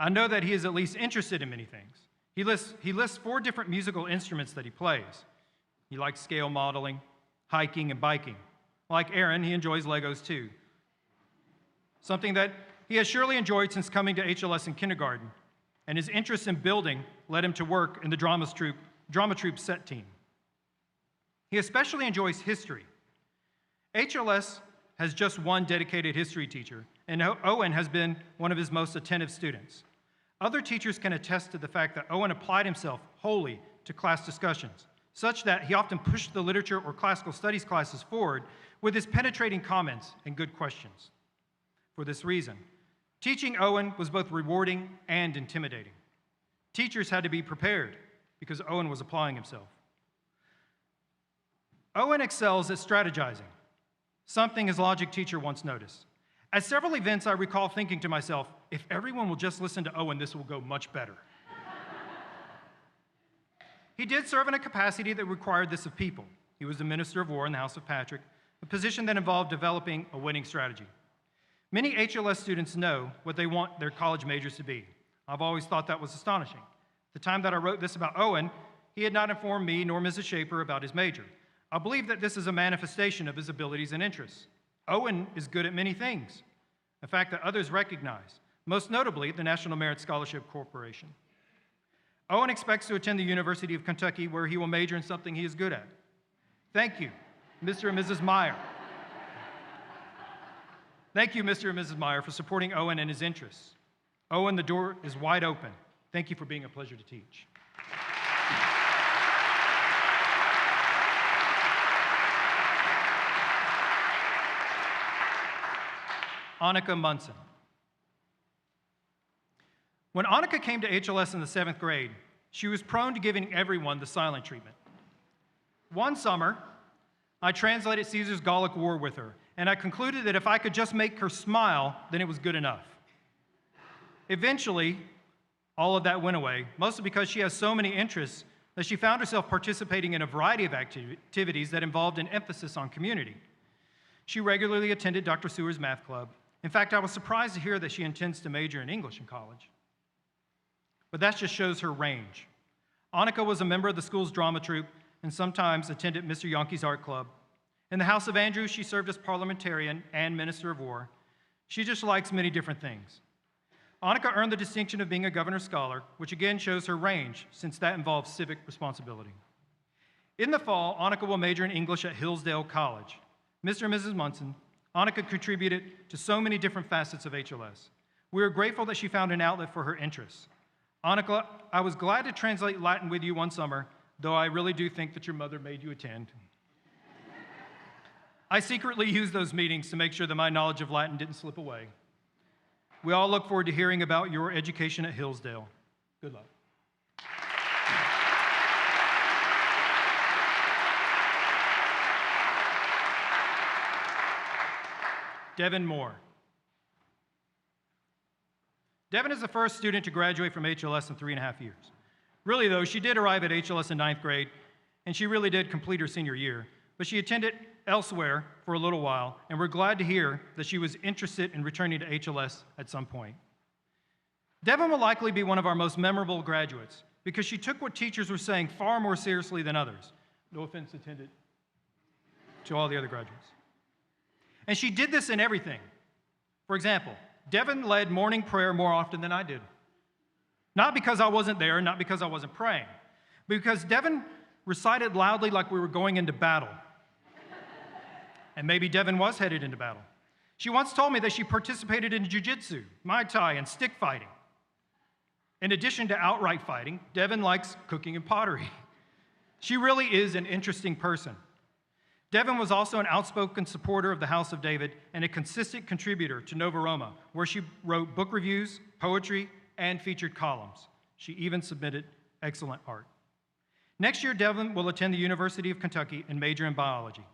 I know that he is at least interested in many things. He lists 4 different musical instruments that he plays. He likes scale modeling, hiking, and biking. Like Aaron, he enjoys Legos too. Something that he has surely enjoyed since coming to HLS in kindergarten, and his interest in building led him to work in the drama troupe set team. He especially enjoys history. HLS has just one dedicated history teacher, and Owen has been one of his most attentive students. Other teachers can attest to the fact that Owen applied himself wholly to class discussions, such that he often pushed the literature or classical studies classes forward with his penetrating comments and good questions. For this reason, teaching Owen was both rewarding and intimidating. Teachers had to be prepared because Owen was applying himself. Owen excels at strategizing, something his logic teacher once noticed. At several events, I recall thinking to myself, if everyone will just listen to Owen, this will go much better. He did serve in a capacity that required this of people. He was the Minister of War in the House of Patrick, a position that involved developing a winning strategy. Many HLS students know what they want their college majors to be. I've always thought that was astonishing. The time that I wrote this about Owen, he had not informed me nor Mrs. Shaper about his major. I believe that this is a manifestation of his abilities and interests. Owen is good at many things, a fact that others recognize, most notably the National Merit Scholarship Corporation. Owen expects to attend the University of Kentucky, where he will major in something he is good at. Thank you, Mr. and Mrs. Meyer. Thank you, Mr. and Mrs. Meyer, for supporting Owen and his interests. Owen, the door is wide open. Thank you for being a pleasure to teach. Annika Munson. When Annika came to HLS in the 7th grade, she was prone to giving everyone the silent treatment. One summer, I translated Caesar's Gallic War with her, and I concluded that if I could just make her smile, then it was good enough. Eventually, all of that went away, mostly because she has so many interests that she found herself participating in a variety of activities that involved an emphasis on community. She regularly attended Dr. Sewer's math club. In fact, I was surprised to hear that she intends to major in English in college. But that just shows her range. Annika was a member of the school's drama troupe and sometimes attended Mr. Yonke's art club. In the House of Andrews, she served as parliamentarian and minister of war. She just likes many different things. Annika earned the distinction of being a governor's scholar, which again shows her range, since that involves civic responsibility. In the fall, Annika will major in English at Hillsdale College. Mr. and Mrs. Munson, Annika contributed to so many different facets of HLS. We are grateful that she found an outlet for her interests. Annika, I was glad to translate Latin with you one summer, though I really do think that your mother made you attend. I secretly used those meetings to make sure that my knowledge of Latin didn't slip away. We all look forward to hearing about your education at Hillsdale. Good luck. Devin Moore. Devin is the first student to graduate from HLS in 3.5 years. Really, though, she did arrive at HLS in 9th grade, and she really did complete her senior year, but she attended elsewhere for a little while, and we're glad to hear that she was interested in returning to HLS at some point. Devin will likely be one of our most memorable graduates because she took what teachers were saying far more seriously than others. No offense intended to all the other graduates. And she did this in everything. For example, Devin led morning prayer more often than I did. Not because I wasn't there, not because I wasn't praying, but because Devin recited loudly like we were going into battle. And maybe Devin was headed into battle. She once told me that she participated in jiu-jitsu, Muay Thai, and stick fighting. In addition to outright fighting, Devin likes cooking and pottery. She really is an interesting person. Devin was also an outspoken supporter of the House of David and a consistent contributor to Nova Roma, where she wrote book reviews, poetry, and featured columns. She even submitted excellent art. Next year, Devin will attend the University of Kentucky and major in biology.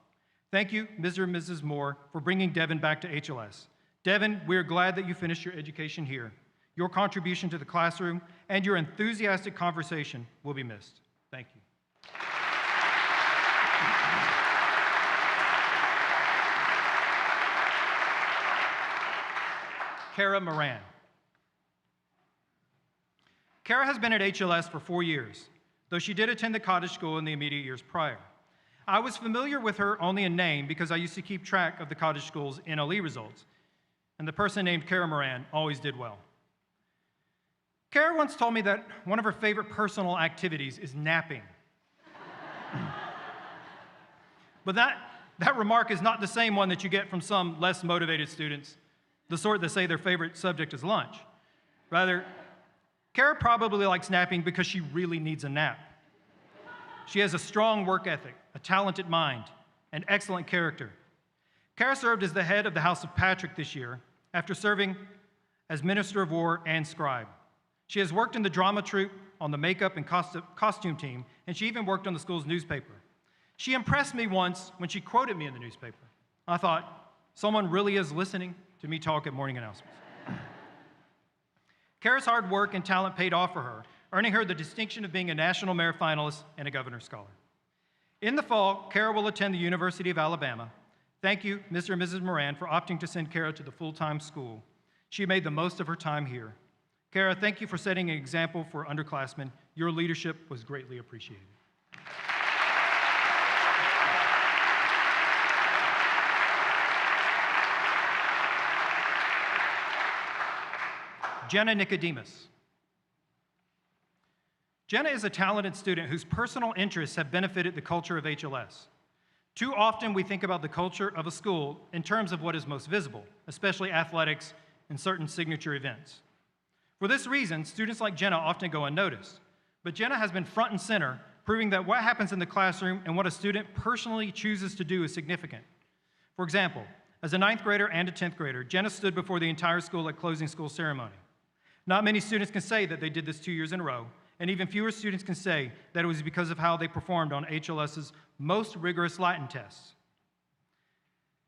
Thank you, Mr. and Mrs. Moore, for bringing Devin back to HLS. Devin, we are glad that you finished your education here. Your contribution to the classroom and your enthusiastic conversation will be missed. Thank you. Kara Moran. Kara has been at HLS for 4 years, though she did attend the cottage school in the immediate years prior. I was familiar with her only in name because I used to keep track of the cottage school's NLE results, and the person named Kara Moran always did well. Kara once told me that one of her favorite personal activities is napping. But that remark is not the same one that you get from some less motivated students, the sort that say their favorite subject is lunch. Rather, Kara probably likes napping because she really needs a nap. She has a strong work ethic, a talented mind, and excellent character. Kara served as the head of the House of Patrick this year after serving as Minister of War and scribe. She has worked in the drama troupe, on the makeup and costume team, and she even worked on the school's newspaper. She impressed me once when she quoted me in the newspaper. I thought, someone really is listening to me talk at morning announcements. Kara's hard work and talent paid off for her, earning her the distinction of being a National Merit Finalist and a Governor's Scholar. In the fall, Kara will attend the University of Alabama. Thank you, Mr. and Mrs. Moran, for opting to send Kara to the full-time school. She made the most of her time here. Kara, thank you for setting an example for underclassmen. Your leadership was greatly appreciated. Jenna Nicodemus. Jenna is a talented student whose personal interests have benefited the culture of HLS. Too often we think about the culture of a school in terms of what is most visible, especially athletics and certain signature events. For this reason, students like Jenna often go unnoticed. But Jenna has been front and center, proving that what happens in the classroom and what a student personally chooses to do is significant. For example, as a 9th grader and a 10th grader, Jenna stood before the entire school at closing school ceremony. Not many students can say that they did this 2 years in a row, and even fewer students can say that it was because of how they performed on HLS's most rigorous Latin tests.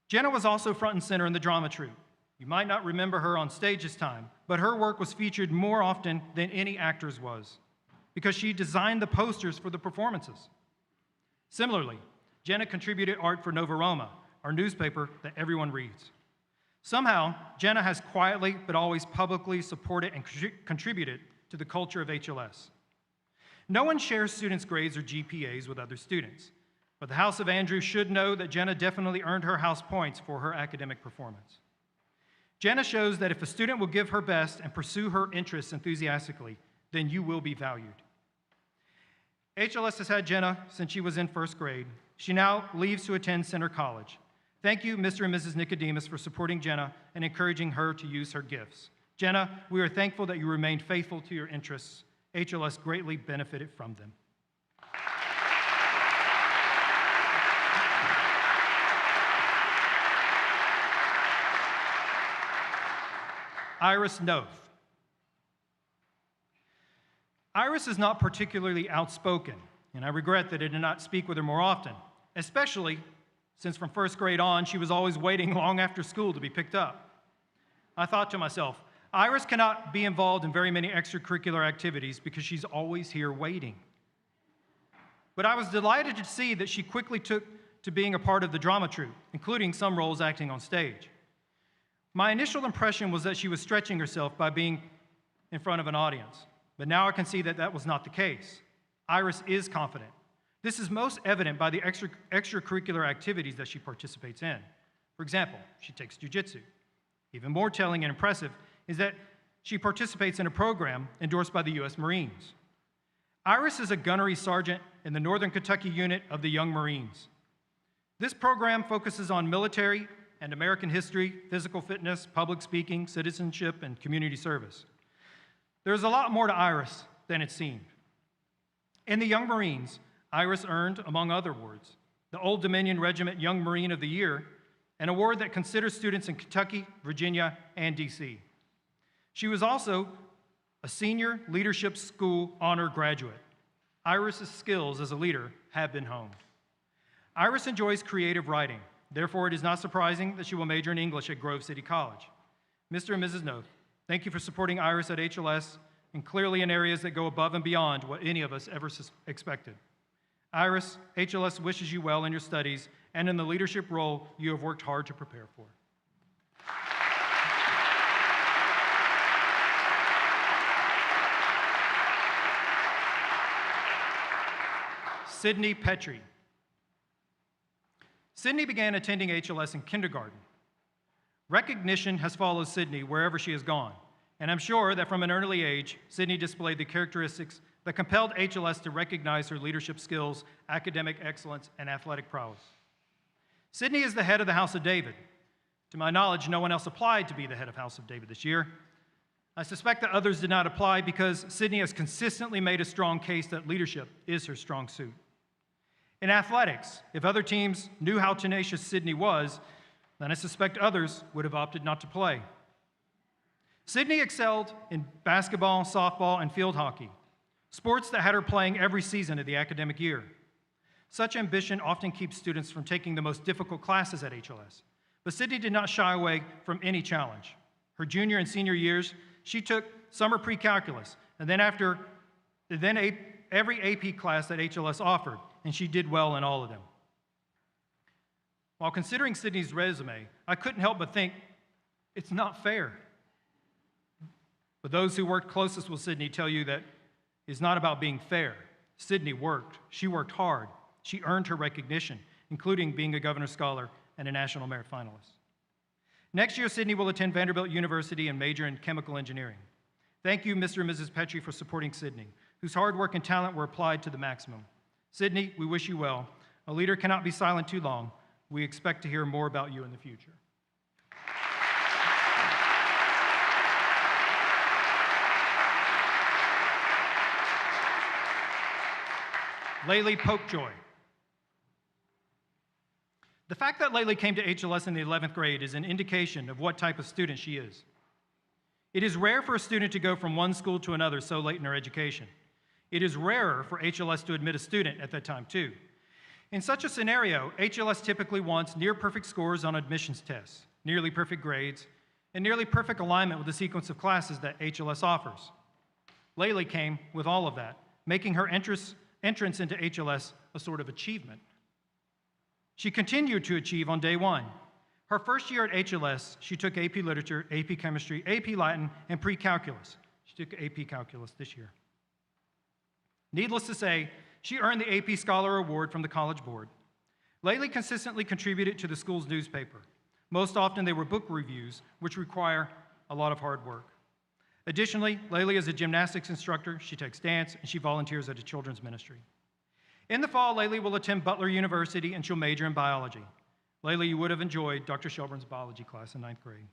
Jenna was also front and center in the drama troupe. You might not remember her on stage this time, but her work was featured more often than any actor's was, because she designed the posters for the performances. Similarly, Jenna contributed art for Nova Roma, our newspaper that everyone reads. Somehow, Jenna has quietly but always publicly supported and contributed to the culture of HLS. No one shares students' grades or GPAs with other students, but the House of Andrew should know that Jenna definitely earned her house points for her academic performance. Jenna shows that if a student will give her best and pursue her interests enthusiastically, then you will be valued. HLS has had Jenna since she was in first grade. She now leaves to attend Center College. Thank you, Mr. and Mrs. Nicodemus, for supporting Jenna and encouraging her to use her gifts. Jenna, we are thankful that you remained faithful to your interests. HLS greatly benefited from them. Iris Noth. Iris is not particularly outspoken, and I regret that I did not speak with her more often, especially since from first grade on, she was always waiting long after school to be picked up. I thought to myself, Iris cannot be involved in very many extracurricular activities because she's always here waiting. But I was delighted to see that she quickly took to being a part of the drama troupe, including some roles acting on stage. My initial impression was that she was stretching herself by being in front of an audience, but now I can see that that was not the case. Iris is confident. This is most evident by the extracurricular activities that she participates in. For example, she takes jiu-jitsu. Even more telling and impressive is that she participates in a program endorsed by the U.S. Marines. Iris is a gunnery sergeant in the Northern Kentucky unit of the Young Marines. This program focuses on military and American history, physical fitness, public speaking, citizenship, and community service. There's a lot more to Iris than it seemed. In the Young Marines, Iris earned, among other awards, the Old Dominion Regiment Young Marine of the Year, an award that considers students in Kentucky, Virginia, and D.C. She was also a Senior Leadership School Honor graduate. Iris's skills as a leader have been honed. Iris enjoys creative writing. Therefore, it is not surprising that she will major in English at Grove City College. Mr. and Mrs. Noth, thank you for supporting Iris at HLS, and clearly in areas that go above and beyond what any of us ever expected. Iris, HLS wishes you well in your studies and in the leadership role you have worked hard to prepare for. Sydney Petrie. Sydney began attending HLS in kindergarten. Recognition has followed Sydney wherever she has gone, and I'm sure that from an early age, Sydney displayed the characteristics that compelled HLS to recognize her leadership skills, academic excellence, and athletic prowess. Sydney is the head of the House of David. To my knowledge, no one else applied to be the head of House of David this year. I suspect that others did not apply because Sydney has consistently made a strong case that leadership is her strong suit. In athletics, if other teams knew how tenacious Sydney was, then I suspect others would have opted not to play. Sydney excelled in basketball, softball, and field hockey, sports that had her playing every season of the academic year. Such ambition often keeps students from taking the most difficult classes at HLS, but Sydney did not shy away from any challenge. Her junior and senior years, she took summer pre-calculus, and then every AP class that HLS offered, and she did well in all of them. While considering Sydney's resume, I couldn't help but think, it's not fair. But those who worked closest with Sydney tell you that it's not about being fair. Sydney worked. She worked hard. She earned her recognition, including being a Governor's Scholar and a National Merit Finalist. Next year, Sydney will attend Vanderbilt University and major in chemical engineering. Thank you, Mr. and Mrs. Petrie, for supporting Sydney, whose hard work and talent were applied to the maximum. Sydney, we wish you well. A leader cannot be silent too long. We expect to hear more about you in the future. Laylee Popejoy. The fact that Laylee came to HLS in the 11th grade is an indication of what type of student she is. It is rare for a student to go from one school to another so late in her education. It is rarer for HLS to admit a student at that time, too. In such a scenario, HLS typically wants near-perfect scores on admissions tests, nearly perfect grades, and nearly perfect alignment with the sequence of classes that HLS offers. Laylee came with all of that, making her entrance into HLS a sort of achievement. She continued to achieve on day one. Her first year at HLS, she took AP Literature, AP Chemistry, AP Latin, and Pre-Calculus. She took AP Calculus this year. Needless to say, she earned the AP Scholar Award from the College Board. Laylee consistently contributed to the school's newspaper. Most often, they were book reviews, which require a lot of hard work. Additionally, Laylee is a gymnastics instructor, she takes dance, and she volunteers at a children's ministry. In the fall, Laylee will attend Butler University, and she'll major in biology. Laylee, you would have enjoyed Dr. Shelburne's biology class in 9th grade.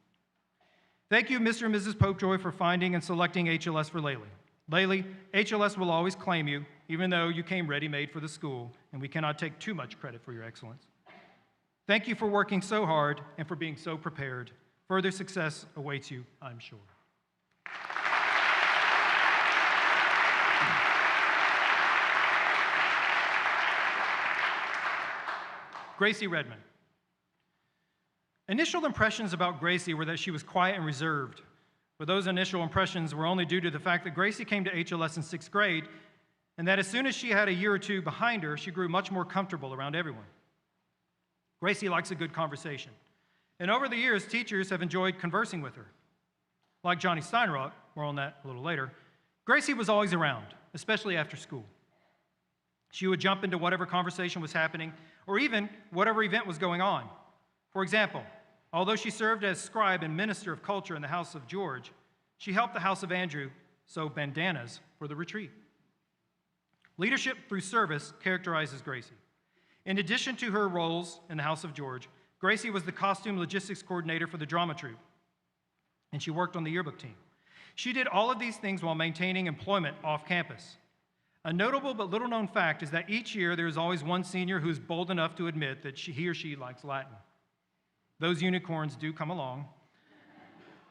Thank you, Mr. and Mrs. Popejoy, for finding and selecting HLS for Laylee. Laylee, HLS will always claim you, even though you came ready-made for the school, and we cannot take too much credit for your excellence. Thank you for working so hard and for being so prepared. Further success awaits you, I'm sure. Gracie Redmond. Initial impressions about Gracie were that she was quiet and reserved, but those initial impressions were only due to the fact that Gracie came to HLS in 6th grade, and that as soon as she had a year or two behind her, she grew much more comfortable around everyone. Gracie likes a good conversation, and over the years, teachers have enjoyed conversing with her. Like Johnny Steinrock, more on that a little later, Gracie was always around, especially after school. She would jump into whatever conversation was happening, or even whatever event was going on. For example, although she served as scribe and minister of culture in the house of George, she helped the house of Andrew sew bandanas for the retreat. Leadership through service characterizes Gracie. In addition to her roles in the house of George, Gracie was the costume logistics coordinator for the drama troupe, and she worked on the yearbook team. She did all of these things while maintaining employment off campus. A notable but little-known fact is that each year there is always one senior who is bold enough to admit that he or she likes Latin. Those unicorns do come along.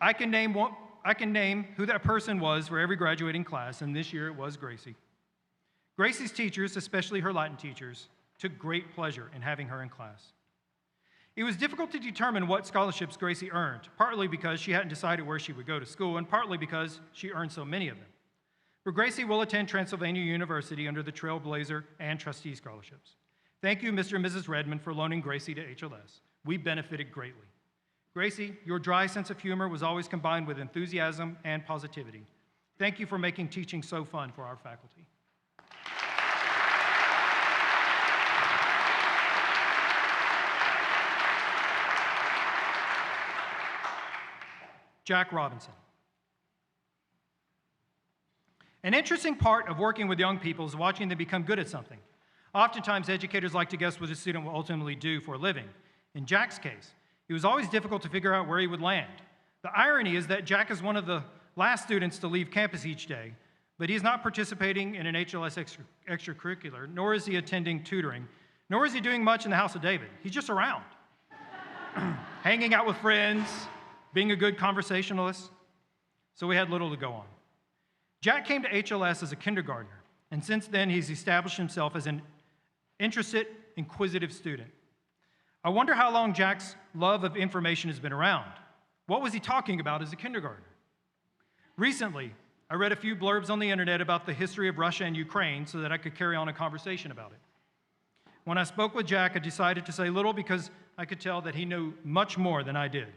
I can name who that person was for every graduating class, and this year it was Gracie. Gracie's teachers, especially her Latin teachers, took great pleasure in having her in class. It was difficult to determine what scholarships Gracie earned, partly because she hadn't decided where she would go to school, and partly because she earned so many of them. But Gracie will attend Transylvania University under the Trailblazer and Trustee scholarships. Thank you, Mr. and Mrs. Redmond, for loaning Gracie to HLS. We benefited greatly. Gracie, your dry sense of humor was always combined with enthusiasm and positivity. Thank you for making teaching so fun for our faculty. Jack Robinson. An interesting part of working with young people is watching them become good at something. Oftentimes, educators like to guess what a student will ultimately do for a living. In Jack's case, it was always difficult to figure out where he would land. The irony is that Jack is one of the last students to leave campus each day, but he's not participating in an HLS extracurricular, nor is he attending tutoring, nor is he doing much in the house of David. He's just around, hanging out with friends, being a good conversationalist. So we had little to go on. Jack came to HLS as a kindergartner, and since then he's established himself as an interested, inquisitive student. I wonder how long Jack's love of information has been around. What was he talking about as a kindergartner? Recently, I read a few blurbs on the internet about the history of Russia and Ukraine so that I could carry on a conversation about it. When I spoke with Jack, I decided to say little because I could tell that he knew much more than I did.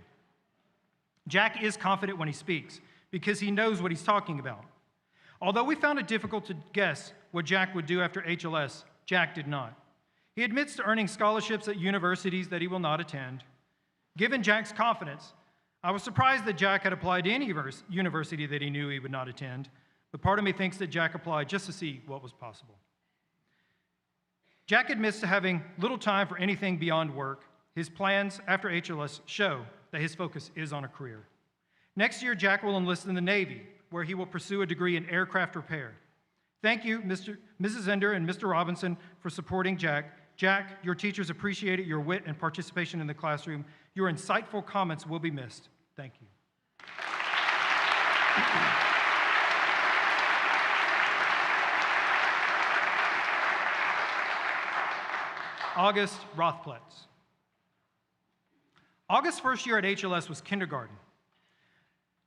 Jack is confident when he speaks because he knows what he's talking about. Although we found it difficult to guess what Jack would do after HLS, Jack did not. He admits to earning scholarships at universities that he will not attend. Given Jack's confidence, I was surprised that Jack had applied to any university that he knew he would not attend, but part of me thinks that Jack applied just to see what was possible. Jack admits to having little time for anything beyond work. His plans after HLS show that his focus is on a career. Next year, Jack will enlist in the Navy, where he will pursue a degree in aircraft repair. Thank you, Mrs. Zender and Mr. Robinson, for supporting Jack. Jack, your teachers appreciated your wit and participation in the classroom. Your insightful comments will be missed. Thank you. August Rothpletz. August's first year at HLS was kindergarten.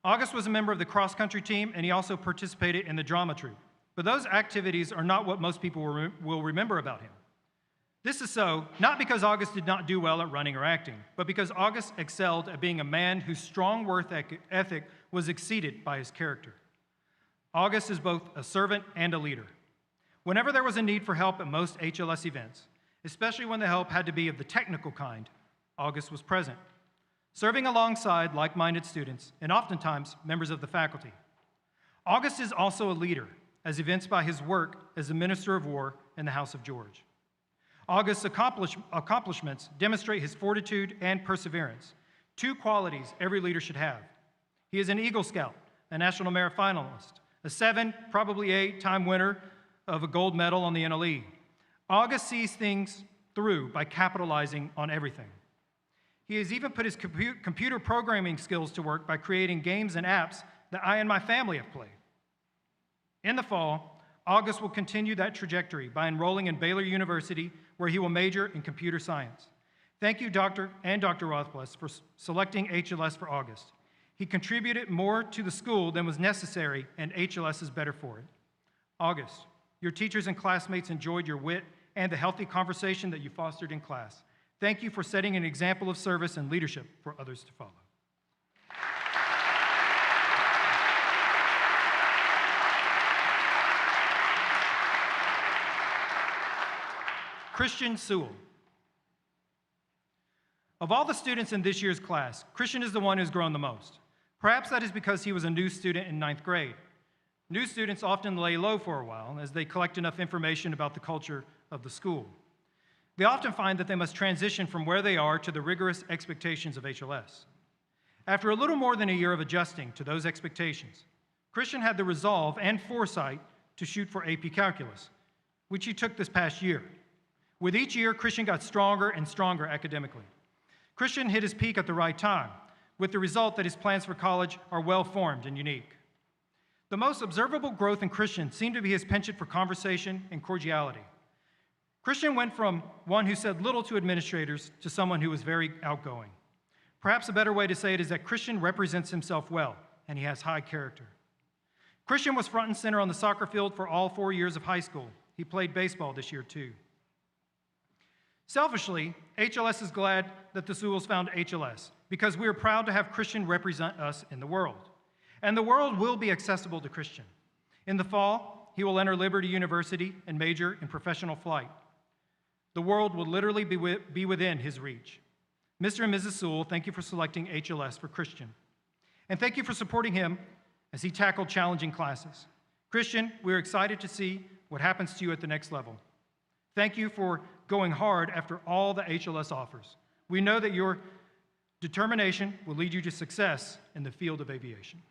August was a member of the cross-country team, and he also participated in the drama troupe. But those activities are not what most people will remember about him. This is so, not because August did not do well at running or acting, but because August excelled at being a man whose strong work ethic was exceeded by his character. August is both a servant and a leader. Whenever there was a need for help at most HLS events, especially when the help had to be of the technical kind, August was present, serving alongside like-minded students and oftentimes members of the faculty. August is also a leader, as evinced by his work as a minister of war in the House of George. August's accomplishments demonstrate his fortitude and perseverance, two qualities every leader should have. He is an Eagle Scout, a National Merit finalist, a 7, probably 8-time winner of a gold medal on the NLE. August sees things through by capitalizing on everything. He has even put his computer programming skills to work by creating games and apps that I and my family have played. In the fall, August will continue that trajectory by enrolling in Baylor University, where he will major in computer science. Thank you, Dr. Rothbless, for selecting HLS for August. He contributed more to the school than was necessary, and HLS is better for it. August, your teachers and classmates enjoyed your wit and the healthy conversation that you fostered in class. Thank you for setting an example of service and leadership for others to follow. Christian Sewell. Of all the students in this year's class, Christian is the one who's grown the most. Perhaps that is because he was a new student in 9th grade. New students often lay low for a while as they collect enough information about the culture of the school. They often find that they must transition from where they are to the rigorous expectations of HLS. After a little more than a year of adjusting to those expectations, Christian had the resolve and foresight to shoot for AP Calculus, which he took this past year. With each year, Christian got stronger and stronger academically. Christian hit his peak at the right time, with the result that his plans for college are well-formed and unique. The most observable growth in Christian seemed to be his penchant for conversation and cordiality. Christian went from one who said little to administrators to someone who was very outgoing. Perhaps a better way to say it is that Christian represents himself well, and he has high character. Christian was front and center on the soccer field for all 4 years of high school. He played baseball this year, too. Selfishly, HLS is glad that the Sewells found HLS because we are proud to have Christian represent us in the world. And the world will be accessible to Christian. In the fall, he will enter Liberty University and major in professional flight. The world will literally be within his reach. Mr. and Mrs. Sewell, thank you for selecting HLS for Christian. And thank you for supporting him as he tackled challenging classes. Christian, we're excited to see what happens to you at the next level. Thank you for going hard after all the HLS offers. We know that your determination will lead you to success in the field of aviation.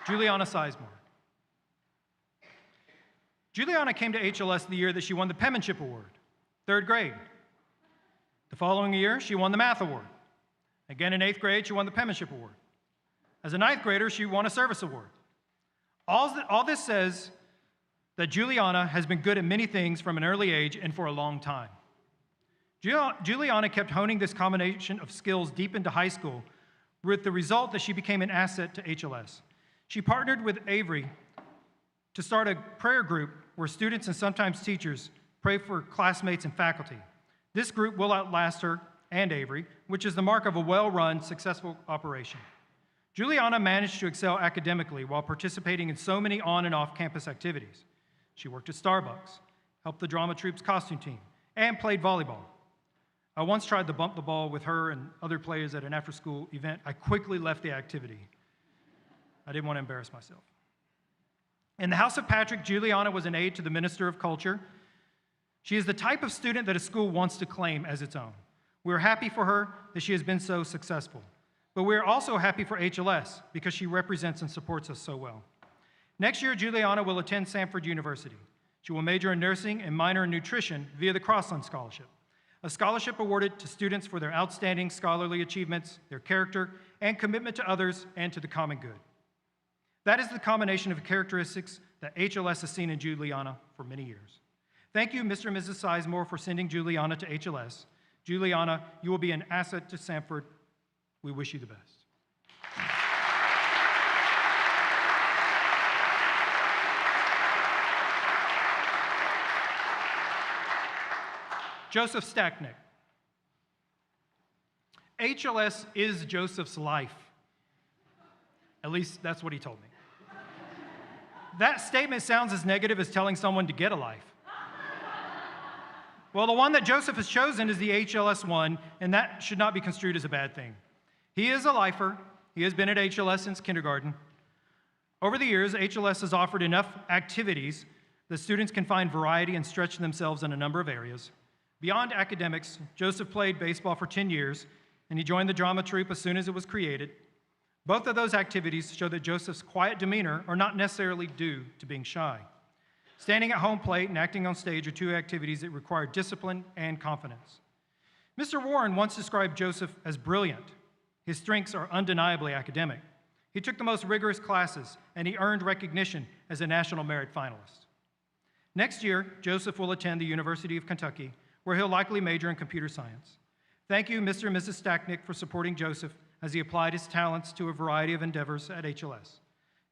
Juliana Sizemore. Juliana came to HLS the year that she won the penmanship award, 3rd grade. The following year, she won the math award. Again in 8th grade, she won the penmanship award. As a 9th grader, she won a service award. All this says that Juliana has been good at many things from an early age and for a long time. Juliana kept honing this combination of skills deep into high school, with the result that she became an asset to HLS. She partnered with Avery to start a prayer group where students and sometimes teachers pray for classmates and faculty. This group will outlast her and Avery, which is the mark of a well-run, successful operation. Juliana managed to excel academically while participating in so many on- and off-campus activities. She worked at Starbucks, helped the drama troupe's costume team, and played volleyball. I once tried to bump the ball with her and other players at an after-school event. I quickly left the activity. I didn't want to embarrass myself. In the House of Patrick, Juliana was an aide to the Minister of Culture. She is the type of student that a school wants to claim as its own. We're happy for her that she has been so successful. But we're also happy for HLS because she represents and supports us so well. Next year, Juliana will attend Samford University. She will major in nursing and minor in nutrition via the Crossland Scholarship, a scholarship awarded to students for their outstanding scholarly achievements, their character, and commitment to others and to the common good. That is the combination of characteristics that HLS has seen in Juliana for many years. Thank you, Mr. and Mrs. Sizemore, for sending Juliana to HLS. Juliana, you will be an asset to Samford. We wish you the best. Joseph Stacknick. HLS is Joseph's life. At least that's what he told me. That statement sounds as negative as telling someone to get a life. Well, the one that Joseph has chosen is the HLS one, and that should not be construed as a bad thing. He is a lifer. He has been at HLS since kindergarten. Over the years, HLS has offered enough activities that students can find variety and stretch themselves in a number of areas. Beyond academics, Joseph played baseball for 10 years, and he joined the drama troupe as soon as it was created. Both of those activities show that Joseph's quiet demeanor are not necessarily due to being shy. Standing at home plate and acting on stage are two activities that require discipline and confidence. Mr. Warren once described Joseph as brilliant. His strengths are undeniably academic. He took the most rigorous classes, and he earned recognition as a National Merit Finalist. Next year, Joseph will attend the University of Kentucky, where he'll likely major in computer science. Thank you, Mr. and Mrs. Stacknick, for supporting Joseph as he applied his talents to a variety of endeavors at HLS.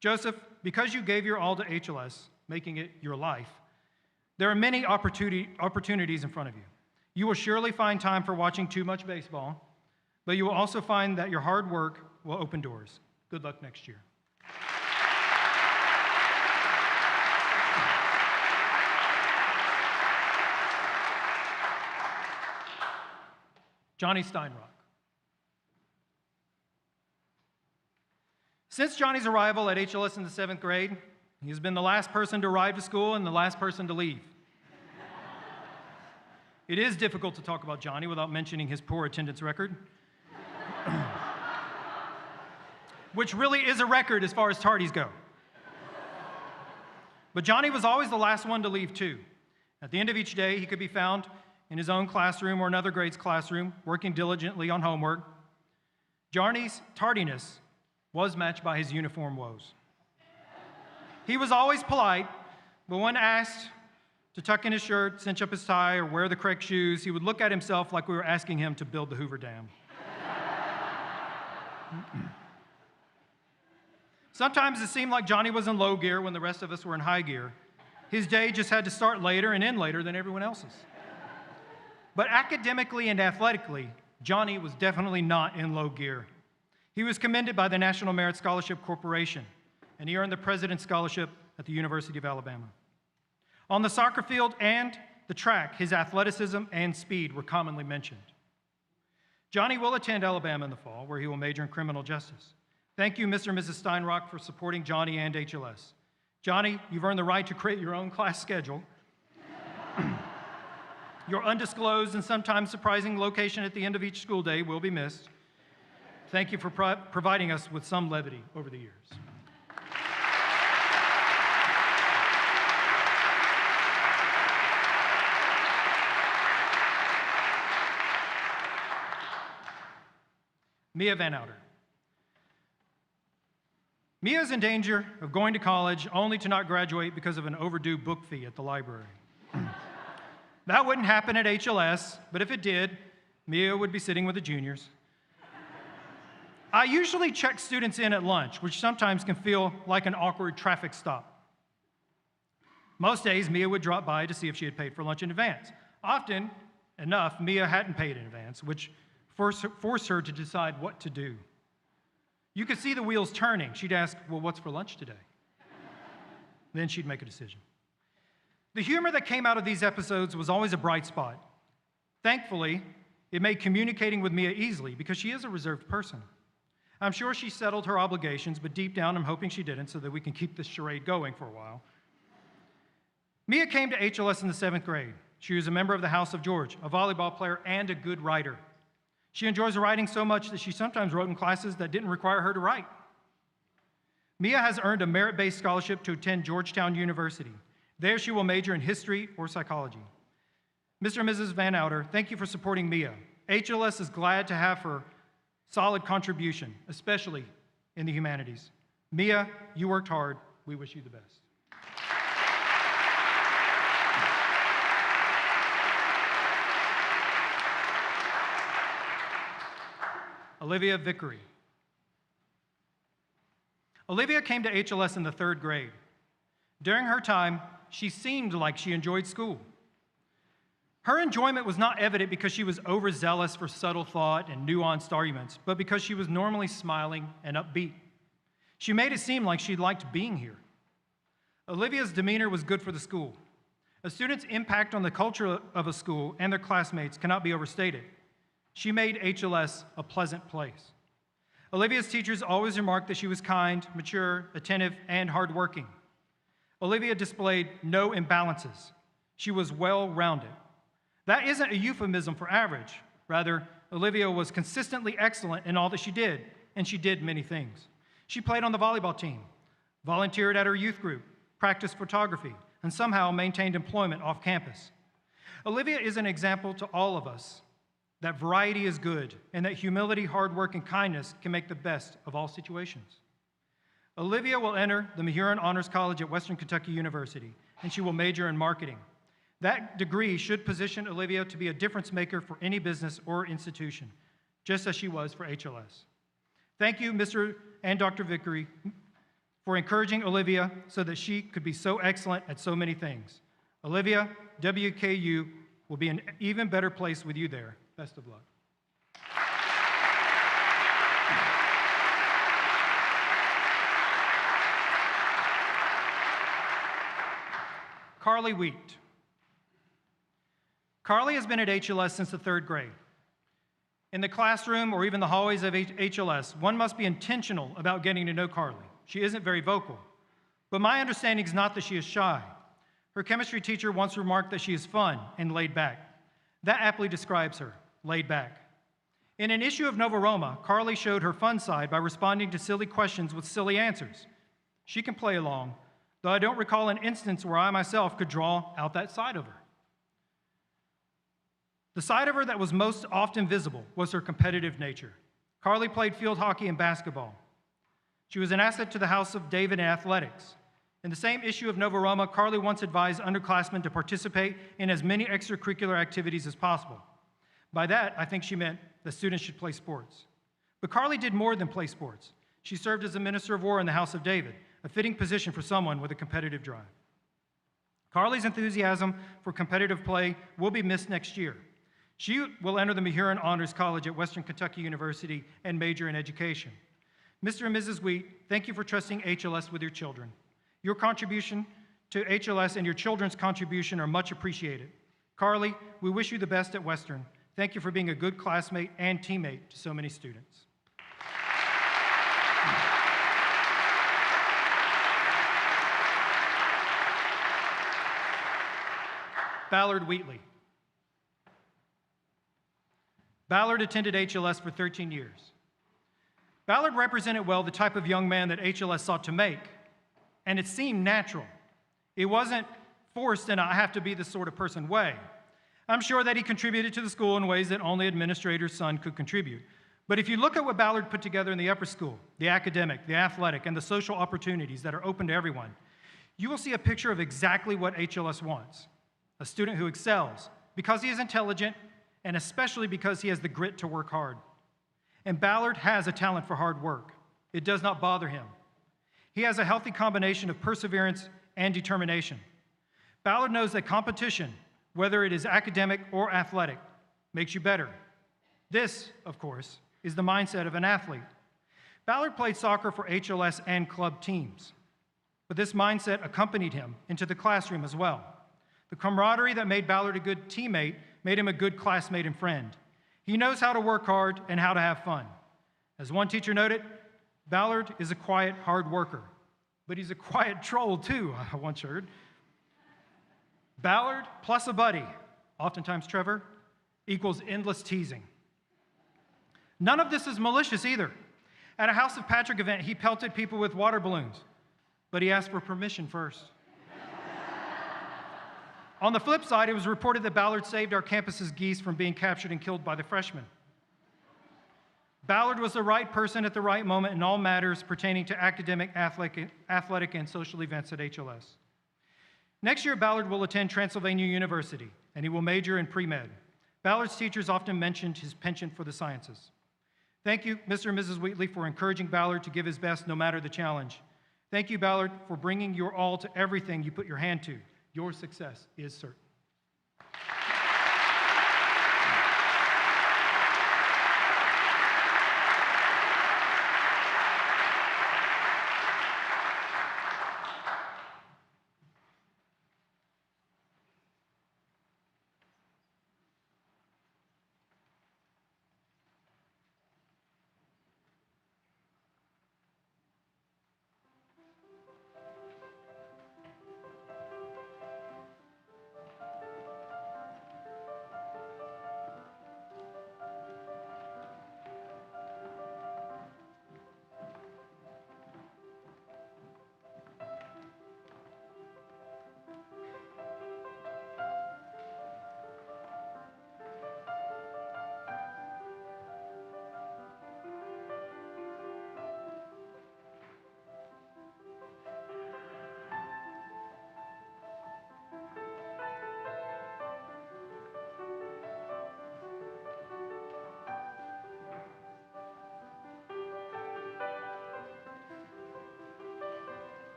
Joseph, because you gave your all to HLS, making it your life, there are many opportunities in front of you. You will surely find time for watching too much baseball, but you will also find that your hard work will open doors. Good luck next year. Johnny Steinrock. Since Johnny's arrival at HLS in the 7th grade, he has been the last person to arrive to school and the last person to leave. It is difficult to talk about Johnny without mentioning his poor attendance record, which really is a record as far as tardies go. But Johnny was always the last one to leave, too. At the end of each day, he could be found in his own classroom or another grade's classroom, working diligently on homework. Johnny's tardiness was matched by his uniform woes. He was always polite, but when asked to tuck in his shirt, cinch up his tie, or wear the correct shoes, he would look at himself like we were asking him to build the Hoover Dam. Sometimes it seemed like Johnny was in low gear when the rest of us were in high gear. His day just had to start later and end later than everyone else's. But academically and athletically, Johnny was definitely not in low gear. He was commended by the National Merit Scholarship Corporation, and he earned the President's Scholarship at the University of Alabama. On the soccer field and the track, his athleticism and speed were commonly mentioned. Johnny will attend Alabama in the fall, where he will major in criminal justice. Thank you, Mr. and Mrs. Steinrock, for supporting Johnny and HLS. Johnny, you've earned the right to create your own class schedule. Your undisclosed and sometimes surprising location at the end of each school day will be missed. Thank you for providing us with some levity over the years. Mia Van Outer. Mia is in danger of going to college only to not graduate because of an overdue book fee at the library. That wouldn't happen at HLS, but if it did, Mia would be sitting with the juniors. I usually check students in at lunch, which sometimes can feel like an awkward traffic stop. Most days, Mia would drop by to see if she had paid for lunch in advance. Often enough, Mia hadn't paid in advance, which forced her to decide what to do. You could see the wheels turning. She'd ask, well, what's for lunch today? Then she'd make a decision. The humor that came out of these episodes was always a bright spot. Thankfully, it made communicating with Mia easily because she is a reserved person. I'm sure she settled her obligations, but deep down I'm hoping she didn't so that we can keep this charade going for a while. Mia came to HLS in the 7th grade. She was a member of the House of George, a volleyball player, and a good writer. She enjoys writing so much that she sometimes wrote in classes that didn't require her to write. Mia has earned a merit-based scholarship to attend Georgetown University. There she will major in history or psychology. Mr. and Mrs. Van Outer, thank you for supporting Mia. HLS is glad to have her solid contribution, especially in the humanities. Mia, you worked hard. We wish you the best. Olivia Vickery. Olivia came to HLS in the 3rd grade. During her time, she seemed like she enjoyed school. Her enjoyment was not evident because she was overzealous for subtle thought and nuanced arguments, but because she was normally smiling and upbeat. She made it seem like she liked being here. Olivia's demeanor was good for the school. A student's impact on the culture of a school and their classmates cannot be overstated. She made HLS a pleasant place. Olivia's teachers always remarked that she was kind, mature, attentive, and hardworking. Olivia displayed no imbalances. She was well-rounded. That isn't a euphemism for average. Rather, Olivia was consistently excellent in all that she did, and she did many things. She played on the volleyball team, volunteered at her youth group, practiced photography, and somehow maintained employment off campus. Olivia is an example to all of us that variety is good and that humility, hard work, and kindness can make the best of all situations. Olivia will enter the Mahurin Honors College at Western Kentucky University, and she will major in marketing. That degree should position Olivia to be a difference maker for any business or institution, just as she was for HLS. Thank you, Mr. and Dr. Vickery, for encouraging Olivia so that she could be so excellent at so many things. Olivia, WKU will be an even better place with you there. Best of luck. Carly Wheat. Carly has been at HLS since the 3rd grade. In the classroom or even the hallways of HLS, one must be intentional about getting to know Carly. She isn't very vocal, but my understanding is not that she is shy. Her chemistry teacher once remarked that she is fun and laid back. That aptly describes her, laid back. In an issue of Nova Roma, Carly showed her fun side by responding to silly questions with silly answers. She can play along, though I don't recall an instance where I myself could draw out that side of her. The side of her that was most often visible was her competitive nature. Carly played field hockey and basketball. She was an asset to the House of David in athletics. In the same issue of Nova Roma, Carly once advised underclassmen to participate in as many extracurricular activities as possible. By that, I think she meant that students should play sports. But Carly did more than play sports. She served as a minister of war in the House of David, a fitting position for someone with a competitive drive. Carly's enthusiasm for competitive play will be missed next year. She will enter the Mahurin Honors College at Western Kentucky University and major in education. Mr. and Mrs. Wheat, thank you for trusting HLS with your children. Your contribution to HLS and your children's contribution are much appreciated. Carly, we wish you the best at Western. Thank you for being a good classmate and teammate to so many students. Ballard Wheatley. Ballard attended HLS for 13 years. Ballard represented well the type of young man that HLS sought to make, and it seemed natural. It wasn't forced in a I have to be this sort of person way. I'm sure that he contributed to the school in ways that only administrator's son could contribute. But if you look at what Ballard put together in the upper school, the academic, the athletic, and the social opportunities that are open to everyone, you will see a picture of exactly what HLS wants. A student who excels because he is intelligent and especially because he has the grit to work hard. And Ballard has a talent for hard work. It does not bother him. He has a healthy combination of perseverance and determination. Ballard knows that competition, whether it is academic or athletic, makes you better. This, of course, is the mindset of an athlete. Ballard played soccer for HLS and club teams, but this mindset accompanied him into the classroom as well. The camaraderie that made Ballard a good teammate made him a good classmate and friend. He knows how to work hard and how to have fun. As one teacher noted, Ballard is a quiet, hard worker, but he's a quiet troll too, I once heard. Ballard plus a buddy, oftentimes Trevor, equals endless teasing. None of this is malicious either. At a House of Patrick event, he pelted people with water balloons, but he asked for permission first. On the flip side, it was reported that Ballard saved our campus's geese from being captured and killed by the freshmen. Ballard was the right person at the right moment in all matters pertaining to academic, athletic, and social events at HLS. Next year, Ballard will attend Transylvania University, and he will major in pre-med. Ballard's teachers often mentioned his penchant for the sciences. Thank you, Mr. and Mrs. Wheatley, for encouraging Ballard to give his best no matter the challenge. Thank you, Ballard, for bringing your all to everything you put your hand to. Your success is certain.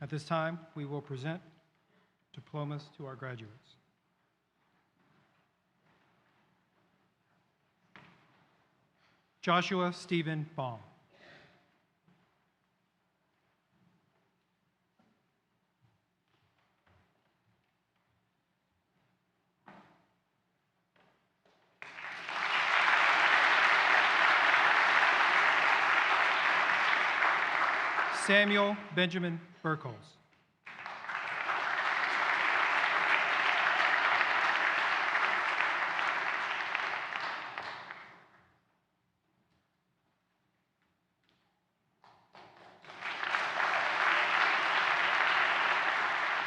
At this time, we will present diplomas to our graduates. Joshua Stephen Baum. Samuel Benjamin Burkholz.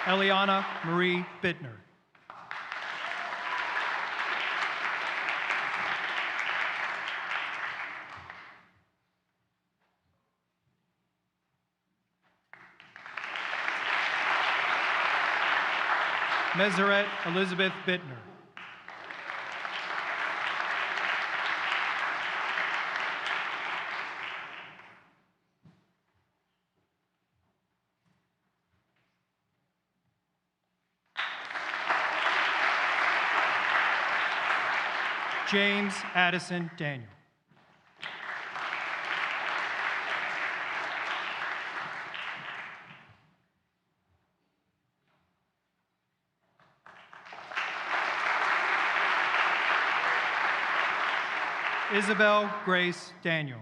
Eliana Marie Bittner. Meseret Elizabeth Bittner. James Addison Daniel. Isabel Grace Daniel.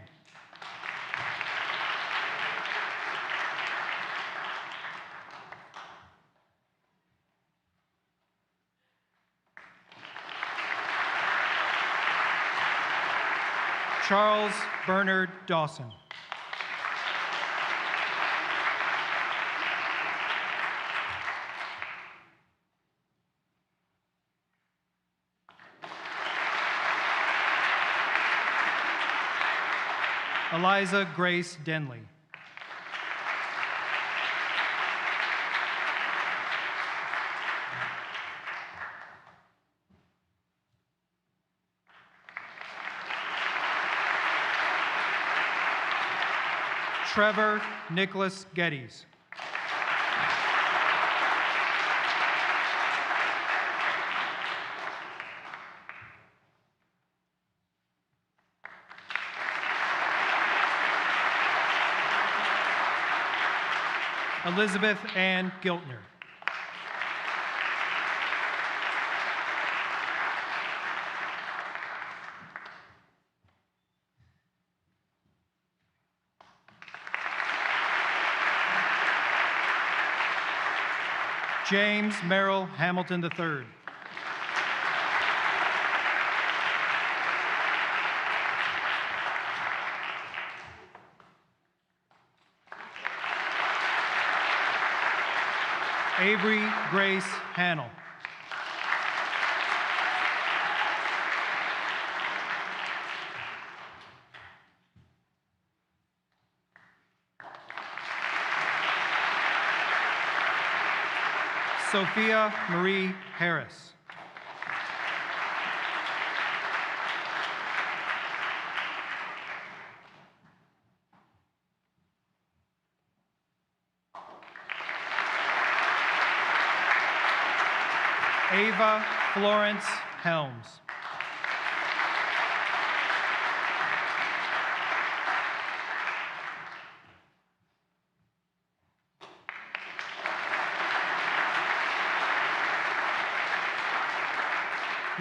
Charles Bernard Dawson. Eliza Grace Denley. Trevor Nicholas Geddes. Elizabeth Ann Giltner. James Merrill Hamilton III. Avery Grace Hannell. Sophia Marie Harris. Ava Florence Helms.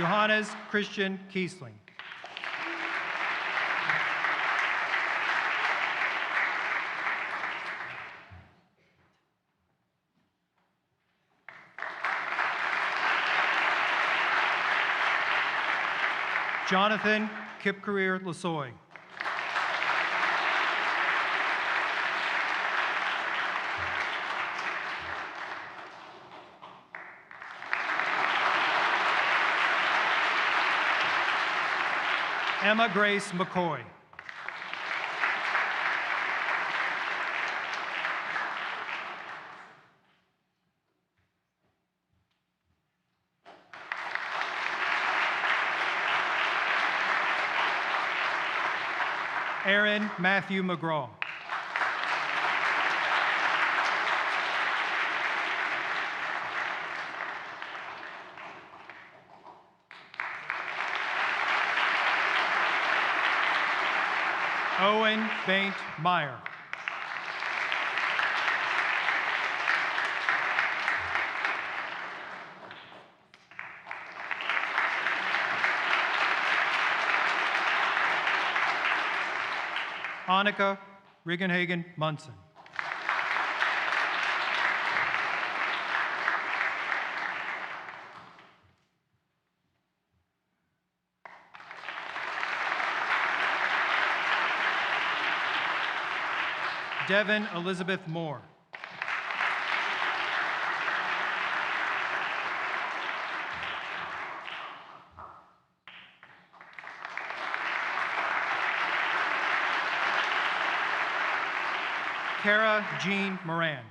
Johannes Christian Kiesling. Jonathan Kipcareer Lasoy. Emma Grace McCoy. Aaron Matthew McGraw. Owen Baint Meyer. Annika Riggenhagen Munson. Devin Elizabeth Moore. Kara Jean Moran.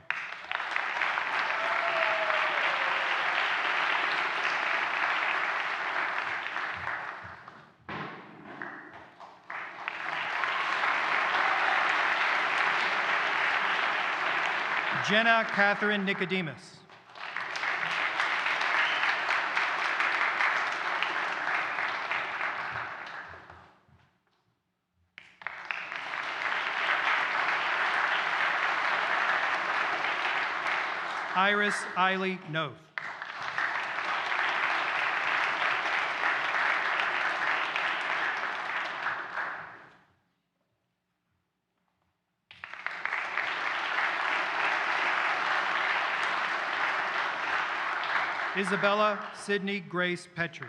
Jenna Catherine Nicodemus. Iris Eiley Noth. Isabella Sydney Grace Petrie.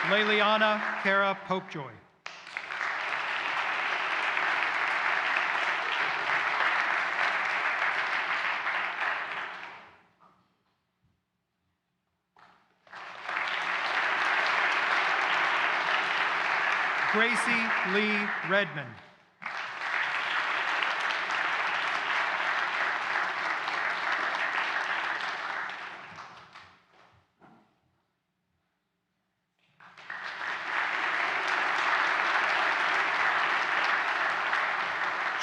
Leliana Kara Popejoy. Gracie Lee Redmond.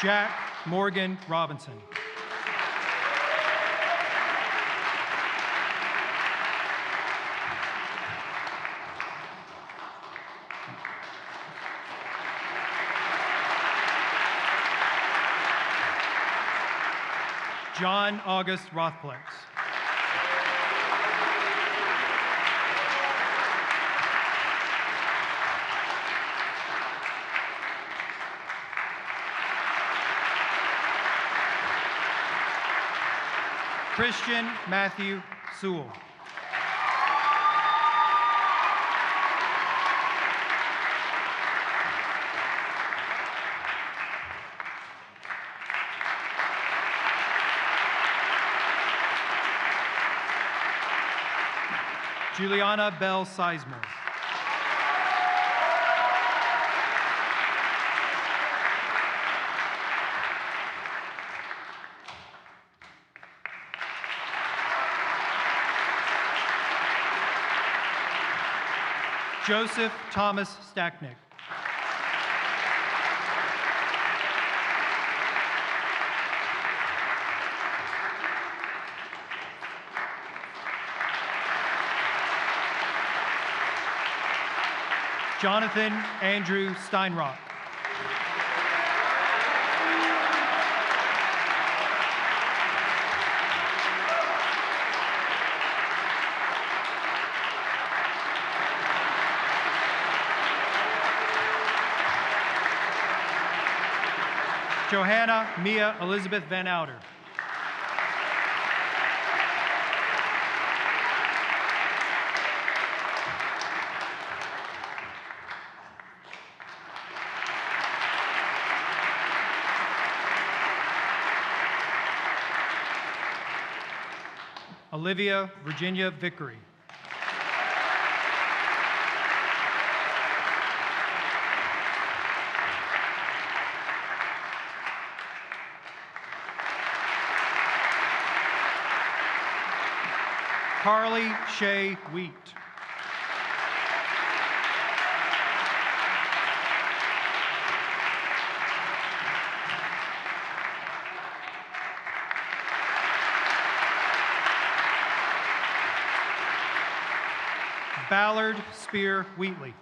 Jack Morgan Robinson. John August Rothplex. Christian Matthew Sewell. Juliana Bell Sizemore. Joseph Thomas Stacknick. Jonathan Andrew Steinrock. Johanna Mia Elizabeth Van Outer. Olivia Virginia Vickery. Carly Shea Wheat. Ballard Spear Wheatley.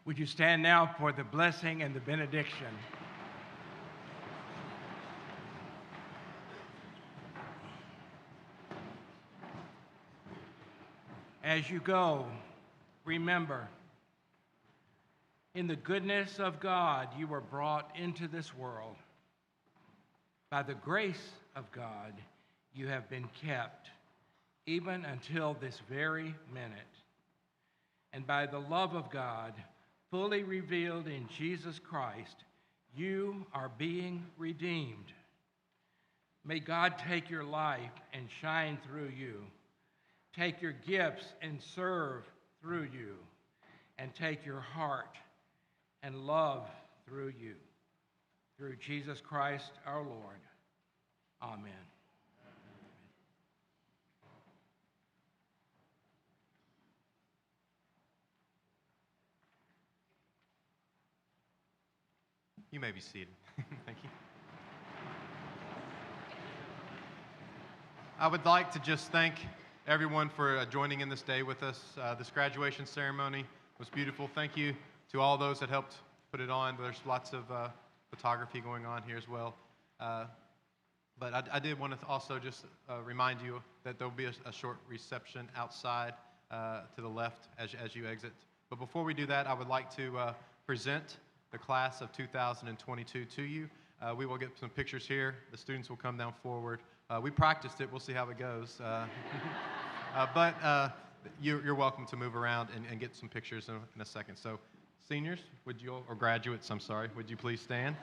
Would you stand now for the blessing and the benediction? As you go, remember, in the goodness of God, you were brought into this world. By the grace of God, you have been kept, even until this very minute. And by the love of God, fully revealed in Jesus Christ, you are being redeemed. May God take your life and shine through you, take your gifts and serve through you, and take your heart and love through you. Through Jesus Christ our Lord. Amen. You may be seated. Thank you. I would like to just thank everyone for joining in this day with us. This graduation ceremony was beautiful. Thank you to all those that helped put it on. There's lots of photography going on here as well. But I did want to also just remind you that there will be a short reception outside to the left as you exit. But before we do that, I would like to present the class of 2022 to you. We will get some pictures here. The students will come down forward. We practiced it. We'll see how it goes. But you're welcome to move around and get some pictures in a second. So seniors, or graduates, I'm sorry, would you please stand?